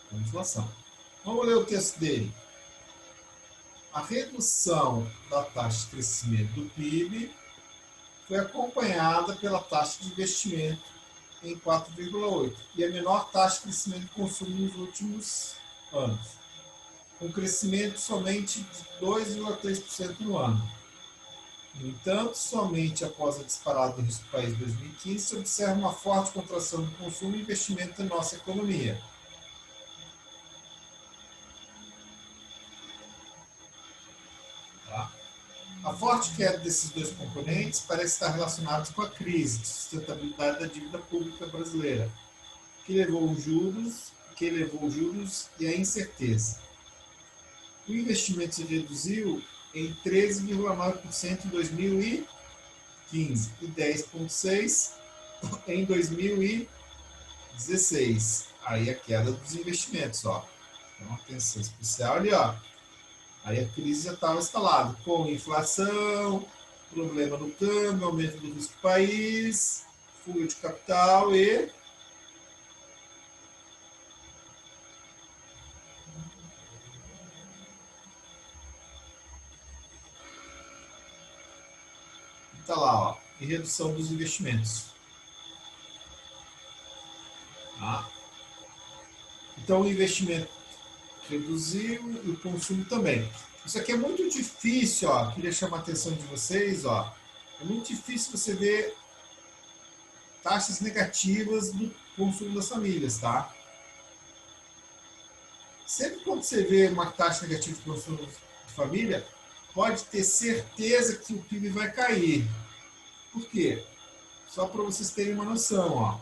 Com inflação. Vamos ler o texto dele. A redução da taxa de crescimento do PIB foi acompanhada pela taxa de investimento em 4,8% e a menor taxa de crescimento do consumo nos últimos anos, com crescimento somente de 2,3% no ano. No entanto, somente após a disparada do risco do país em 2015 se observa uma forte contração do consumo e investimento na nossa economia. Tá? A forte queda desses dois componentes parece estar relacionada com a crise de sustentabilidade da dívida pública brasileira, que elevou os juros e a incerteza. O investimento se reduziu em 13,9% em 2015 e 10,6% em 2016. Aí a queda dos investimentos, ó. Então, atenção especial ali, ó. Aí a crise já estava instalada, com inflação, problema no câmbio, aumento do risco do país, fuga de capital e tá lá, ó, e redução dos investimentos. Tá? Então o investimento reduziu e o consumo também. Isso aqui é muito difícil, ó. Queria chamar a atenção de vocês, ó. É muito difícil você ver taxas negativas do consumo das famílias, tá? Sempre quando você vê uma taxa negativa de consumo de família, pode ter certeza que o PIB vai cair. Por quê? Só para vocês terem uma noção, ó.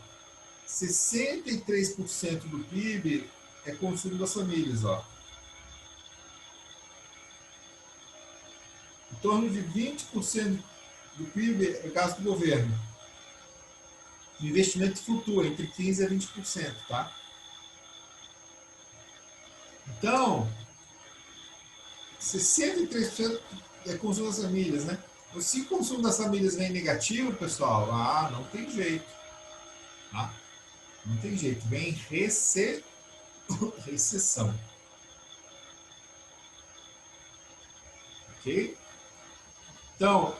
63% do PIB é consumo das famílias, ó. Em torno de 20% do PIB é gasto do governo. O investimento flutua entre 15% a 20%, tá? Então, 63% é consumo das famílias, né? Se o consumo das famílias vem negativo, pessoal, não tem jeito. Tá? Não tem jeito. Vem recessão. Ok? Então,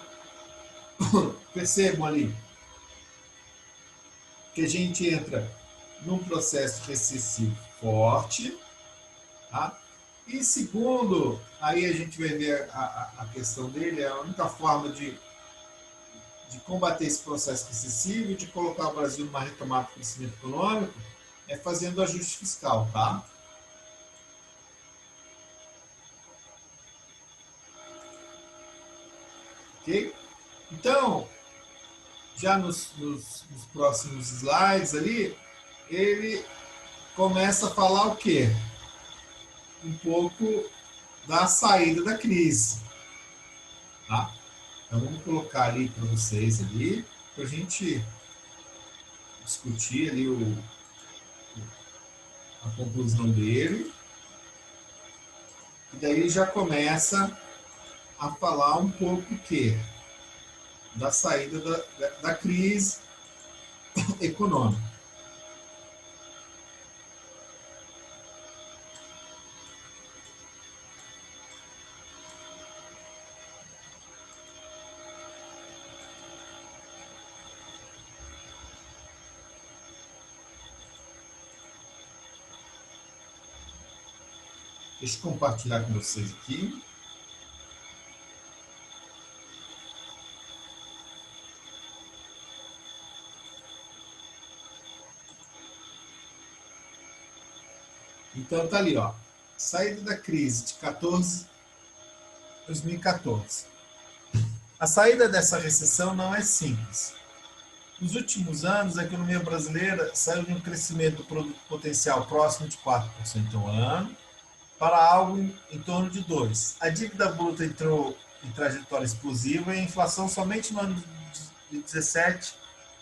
percebam ali que a gente entra num processo recessivo forte, tá? E segundo, aí a gente vai ver a questão dele, a única forma de combater esse processo recessivo e de colocar o Brasil numa retomada do crescimento econômico é fazendo ajuste fiscal, tá? Ok? Então, já nos próximos slides ali, ele começa a falar o quê? Um pouco da saída da crise. Tá? Então, vamos colocar ali para vocês ali, para a gente discutir ali a conclusão dele. E daí já começa a falar um pouco o quê? Da saída da crise econômica. Deixa eu compartilhar com vocês aqui. Então tá ali, ó. Saída da crise de 2014. A saída dessa recessão não é simples. Nos últimos anos, a economia brasileira saiu de um crescimento do produto potencial próximo de 4% ao ano para algo em torno de 2%. A dívida bruta entrou em trajetória explosiva e a inflação somente no ano de 2017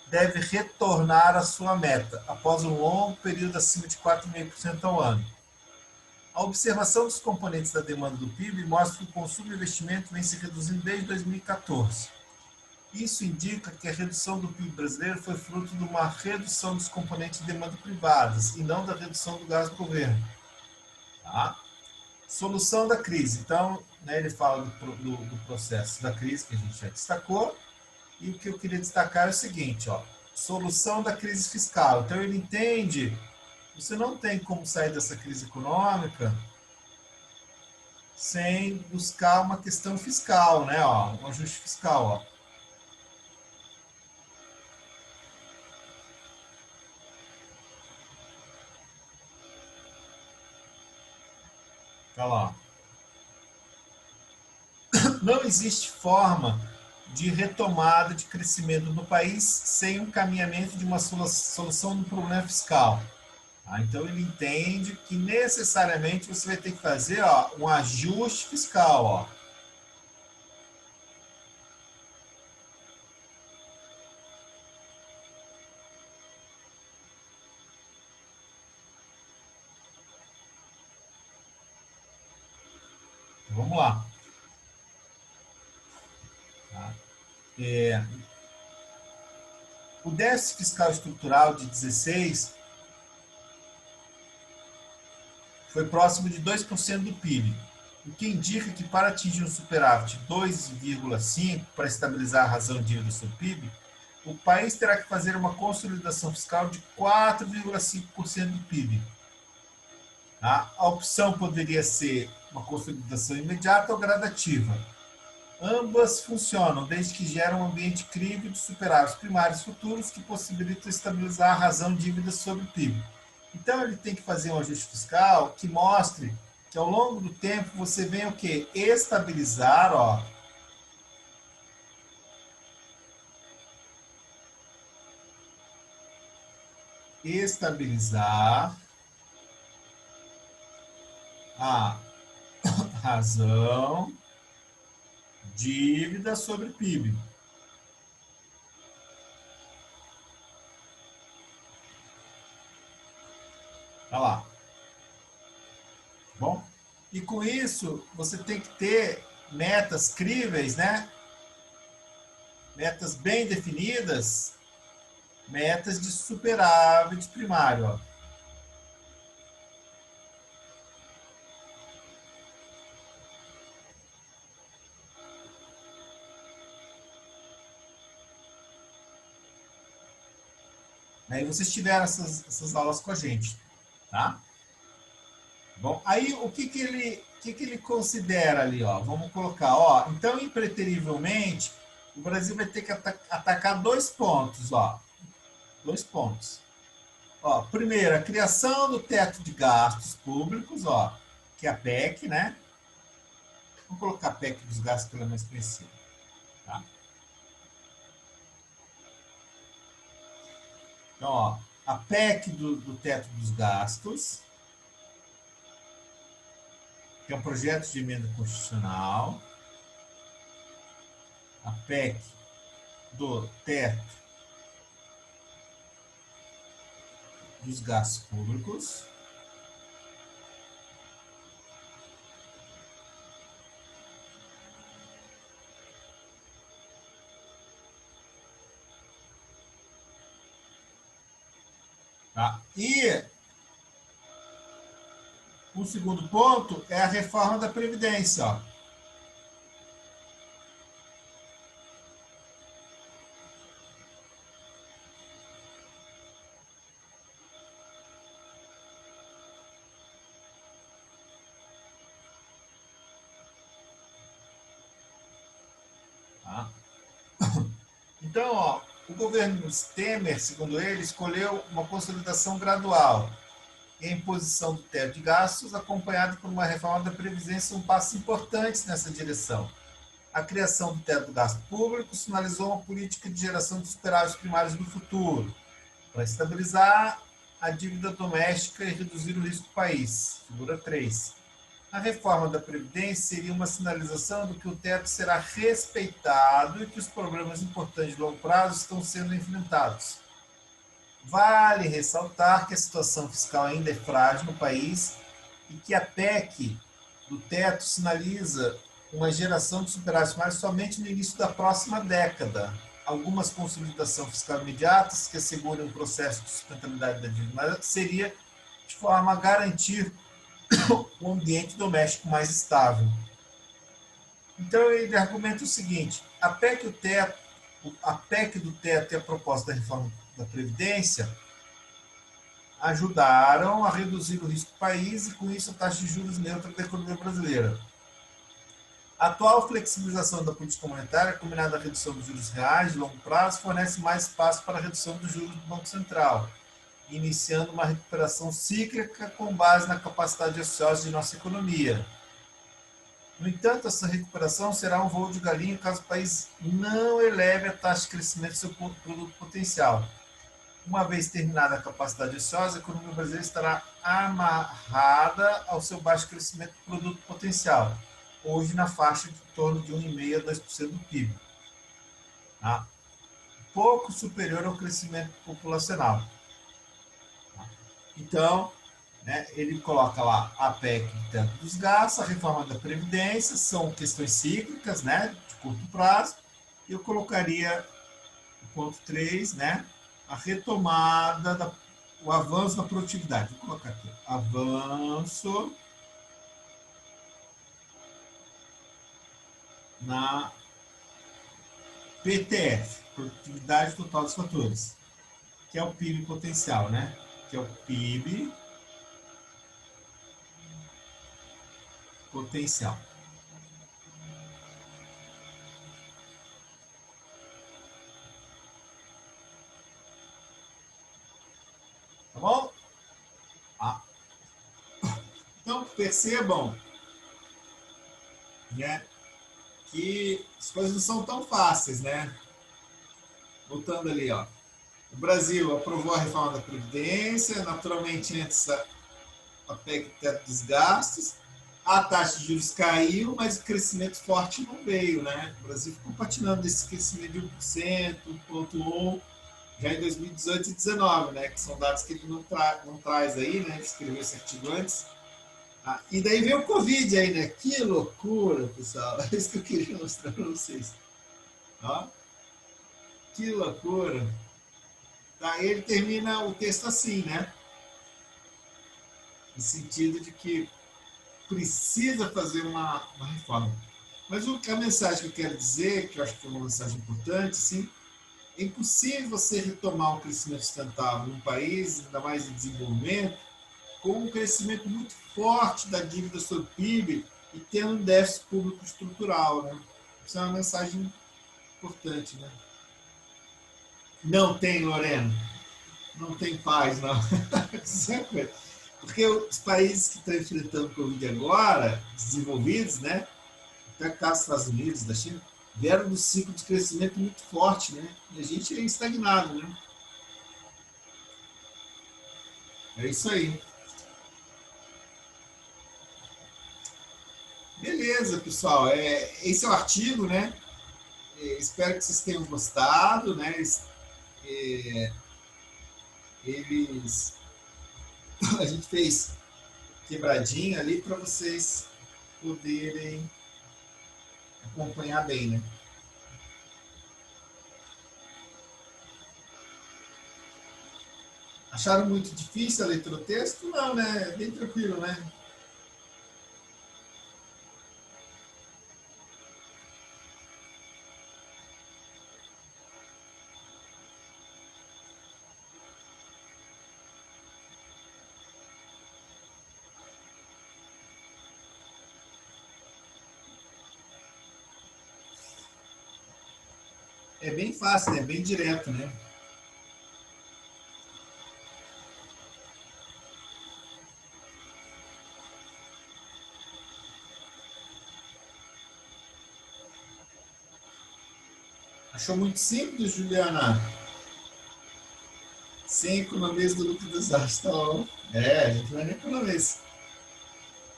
deve retornar à sua meta, após um longo período acima de 4,5% ao ano. A observação dos componentes da demanda do PIB mostra que o consumo e o investimento vem se reduzindo desde 2014. Isso indica que a redução do PIB brasileiro foi fruto de uma redução dos componentes de demanda privadas e não da redução do gasto do governo. Tá? Solução da crise. Então, né, ele fala do processo da crise que a gente já destacou. E o que eu queria destacar é o seguinte, ó, solução da crise fiscal. Então, ele entende que você não tem como sair dessa crise econômica sem buscar uma questão fiscal, né? Ó, um ajuste fiscal. Ó. Tá lá. Não existe forma de retomada de crescimento no país sem um caminhamento de uma solução do problema fiscal. Tá? Então, ele entende que necessariamente você vai ter que fazer um ajuste fiscal. Ó. Então, vamos lá. Tá? O déficit fiscal estrutural de 16 foi próximo de 2% do PIB, o que indica que para atingir um superávit de 2,5% para estabilizar a razão de dívida sobre o PIB, o país terá que fazer uma consolidação fiscal de 4,5% do PIB. Tá? A opção poderia ser uma consolidação imediata ou gradativa. Ambas funcionam desde que geram um ambiente crível de superávites primários futuros que possibilitam estabilizar a razão de dívida sobre o PIB. Então, ele tem que fazer um ajuste fiscal que mostre que, ao longo do tempo, você vem o quê? Estabilizar, ó. Estabilizar a razão dívida sobre PIB. Olha lá. Bom, e com isso, você tem que ter metas críveis, né? Metas bem definidas, metas de superávit primário, ó. Aí vocês tiveram essas aulas com a gente, tá? Bom, aí o que ele considera ali, ó? Vamos colocar, ó. Então, impreterivelmente, o Brasil vai ter que atacar 2 pontos, ó. 2 pontos. Ó, primeiro, a criação do teto de gastos públicos, ó, que é a PEC, né? Vamos colocar a PEC dos gastos, que ela é mais conhecida. Tá? Então, ó, a PEC do teto dos gastos, que é um projeto de emenda constitucional. A PEC do teto dos gastos públicos. Tá? E o segundo ponto é a reforma da Previdência. Ó. Tá? Então, ó, o governo Temer, segundo ele, escolheu uma consolidação gradual e a imposição do teto de gastos, acompanhada por uma reforma da Previdência, são passos importantes nessa direção. A criação do teto do gasto público sinalizou uma política de geração de superávites primários no futuro, para estabilizar a dívida doméstica e reduzir o risco do país. Figura 3. A reforma da Previdência seria uma sinalização do que o teto será respeitado e que os problemas importantes de longo prazo estão sendo enfrentados. Vale ressaltar que a situação fiscal ainda é frágil no país e que a PEC do teto sinaliza uma geração de superávites primários somente no início da próxima década. Algumas consolidações fiscais imediatas que assegurem um processo de sustentabilidade da dívida seria de forma a garantir um ambiente doméstico mais estável. Então ele argumenta o seguinte: a PEC do teto e a proposta da reforma da Previdência ajudaram a reduzir o risco do país e, com isso, a taxa de juros neutra da economia brasileira. A atual flexibilização da política monetária, combinada à redução dos juros reais de longo prazo, fornece mais espaço para a redução dos juros do Banco Central, iniciando uma recuperação cíclica com base na capacidade ociosa de nossa economia. No entanto, essa recuperação será um voo de galinha caso o país não eleve a taxa de crescimento do seu produto potencial. Uma vez terminada a capacidade ociosa, a economia brasileira estará amarrada ao seu baixo crescimento do produto potencial, hoje na faixa de torno de 1,5% a 2% do PIB. Tá? Pouco superior ao crescimento populacional. Tá? Então, né, ele coloca lá a PEC tanto dos gastos, a reforma da Previdência, são questões cíclicas, né, de curto prazo, e eu colocaria o ponto 3, né, a retomada, o avanço da produtividade. Vou colocar aqui, avanço na PTF, produtividade total dos fatores, que é o PIB potencial, né? Que é o PIB potencial. Tá bom? Ah. Então, percebam, né, que as coisas não são tão fáceis, né? Voltando ali, ó. O Brasil aprovou a reforma da Previdência, naturalmente antes a PEC do teto dos gastos, a taxa de juros caiu, mas o crescimento forte não veio, né? O Brasil ficou patinando nesse crescimento de 1%, 1,1%, já em 2018 e 2019, né? Que são dados que ele não traz aí, né? Ele escreveu esse artigo antes. Ah, e daí veio o Covid aí, né? Que loucura, pessoal. É isso que eu queria mostrar para vocês. Ó, que loucura. Tá, ele termina o texto assim, né? No sentido de que precisa fazer uma reforma. Mas a mensagem que eu quero dizer, que eu acho que é uma mensagem importante, sim, é impossível você retomar um crescimento sustentável num país, ainda mais em desenvolvimento, com um crescimento muito forte da dívida sobre o PIB e tendo um déficit público estrutural, né? Isso é uma mensagem importante, né? Não tem, Lorena. não tem paz, não. Sempre. Porque os países que estão enfrentando Covid agora, desenvolvidos, né? Até o caso dos Estados Unidos, da China, vieram do ciclo de crescimento muito forte, né? E a gente é estagnado, né? É isso aí. Beleza, pessoal. Esse é o artigo, né? Espero que vocês tenham gostado, né? Eles, a gente fez quebradinho ali para vocês poderem acompanhar bem, né? Acharam muito difícil a leitura do texto? Não, né? Bem tranquilo, né? É bem fácil, né? Bem direto, né? Achou muito simples, Juliana? Sem economia do lucro dos astros, tá bom. A gente vai na economia.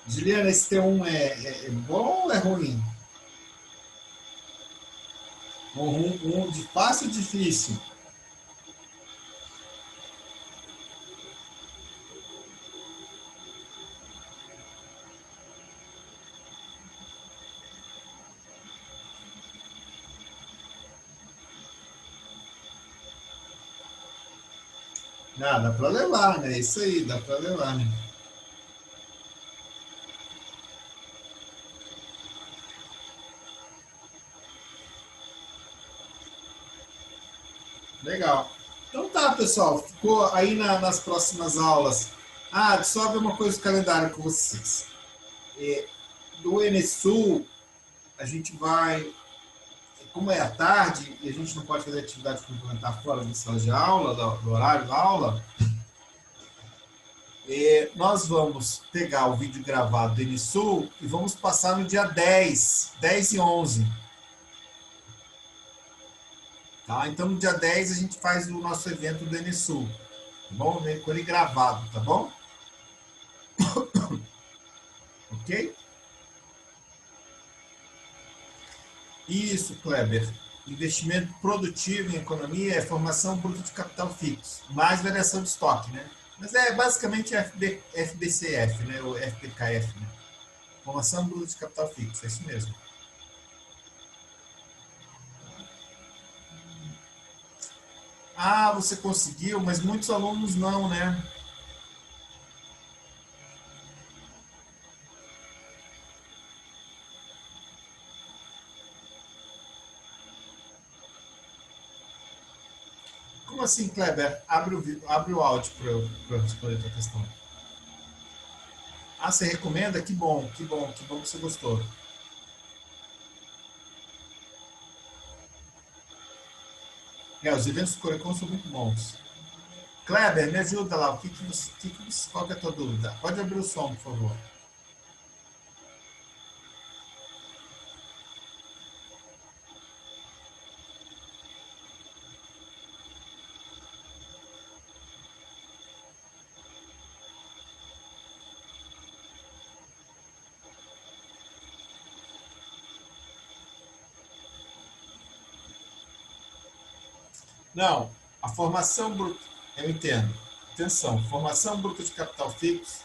Juliana, esse T1 é bom ou é ruim? Um de fácil ou difícil? Não, dá para levar, né? Isso aí, dá para levar, né? Legal. Então tá, pessoal. Ficou aí nas próximas aulas. Só ver uma coisa do calendário com vocês. Do Enesul, a gente vai. Como é à tarde e a gente não pode fazer atividade complementar fora da sala de aula, do horário da aula, nós vamos pegar o vídeo gravado do Enesul e vamos passar no dia 10 e 11. Tá? Então, no dia 10 a gente faz o nosso evento do Enesul. Tá bom? Com ele gravado, tá bom? Ok? Isso, Kleber. Investimento produtivo em economia é formação bruta de capital fixo, mais variação de estoque, né? Mas é basicamente FBCF, né? O FBKF, né? Formação bruta de capital fixo, é isso mesmo. Você conseguiu, mas muitos alunos não, né? Como assim, Kleber? Abre o áudio para eu responder a tua questão. Você recomenda? Que bom, que bom, que bom que você gostou. Os eventos do Corecon são muito bons. Kleber, me ajuda lá. Qual que é a tua dúvida? Pode abrir o som, por favor. Não, a formação bruta, eu entendo. Atenção, formação bruta de capital fixo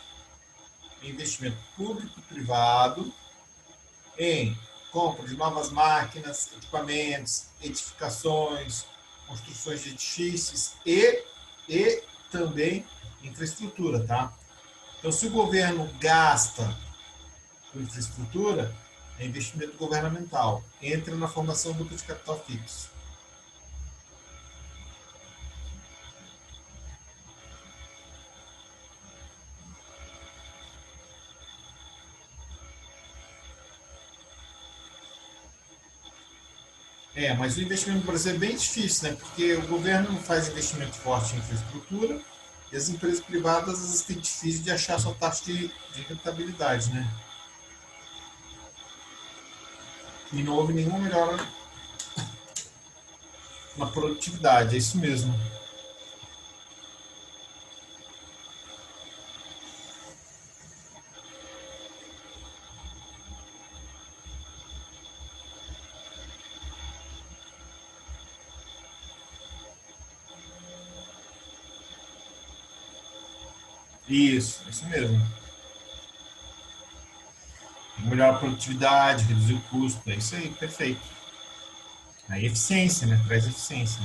é investimento público e privado em compra de novas máquinas, equipamentos, edificações, construções de edifícios e também infraestrutura, tá? Então, se o governo gasta com infraestrutura, é investimento governamental. Entra na formação bruta de capital fixo. Mas o investimento no Brasil é bem difícil, né? Porque o governo não faz investimento forte em infraestrutura e as empresas privadas às vezes têm difícil de achar sua taxa de rentabilidade, né? E não houve nenhuma melhora na produtividade, é isso mesmo. Isso mesmo. Melhorar a produtividade, reduzir o custo, é isso aí, perfeito. Aí eficiência, né? Traz eficiência.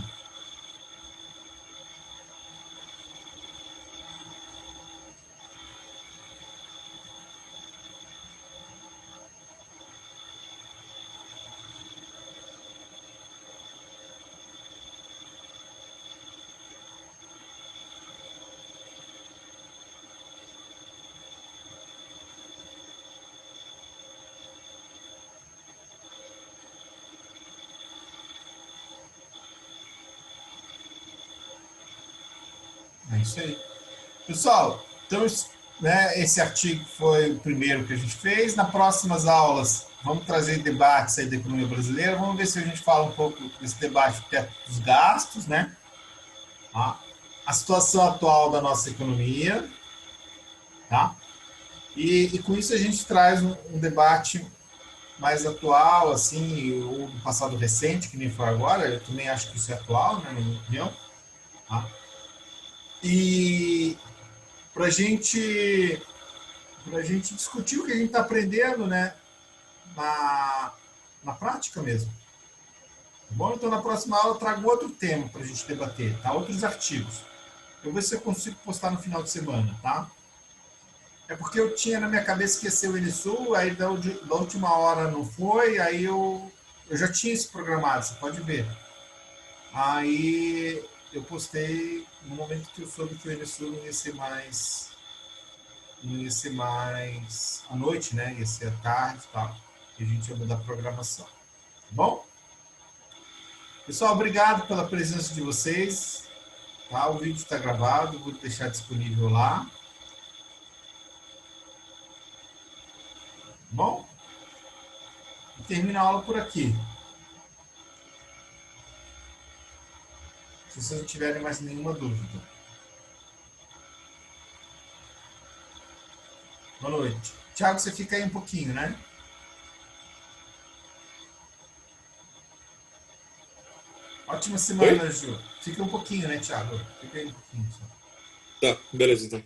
É isso aí. Pessoal, então, né, esse artigo foi o primeiro que a gente fez. Nas próximas aulas, vamos trazer debates aí da economia brasileira. Vamos ver se a gente fala um pouco desse debate do teto dos gastos, né? Tá? A situação atual da nossa economia, tá? E com isso a gente traz um debate mais atual, assim, ou do passado recente, que nem foi agora. Eu também acho que isso é atual, né, na minha opinião. Tá? E para a gente discutir o que a gente está aprendendo, né, na prática mesmo. Tá bom? Então, na próxima aula, eu trago outro tema para a gente debater, tá? Outros artigos. Eu vou ver se eu consigo postar no final de semana, tá? É porque eu tinha na minha cabeça que ia ser o Unisul, aí da última hora não foi, aí eu já tinha isso programado, você pode ver. Aí eu postei no momento que eu soube que o Unisul não ia ser mais à noite, né? Ia ser à tarde e tal. E a gente ia mudar a programação. Tá bom? Pessoal, obrigado pela presença de vocês. Tá? O vídeo está gravado, vou deixar disponível lá. Tá bom? E termino a aula por aqui. Se vocês não tiverem mais nenhuma dúvida. Boa noite. Tiago, você fica aí um pouquinho, né? Ótima semana, Oi? Ju. Fica um pouquinho, né, Tiago? Fica aí um pouquinho só. Tá, beleza então.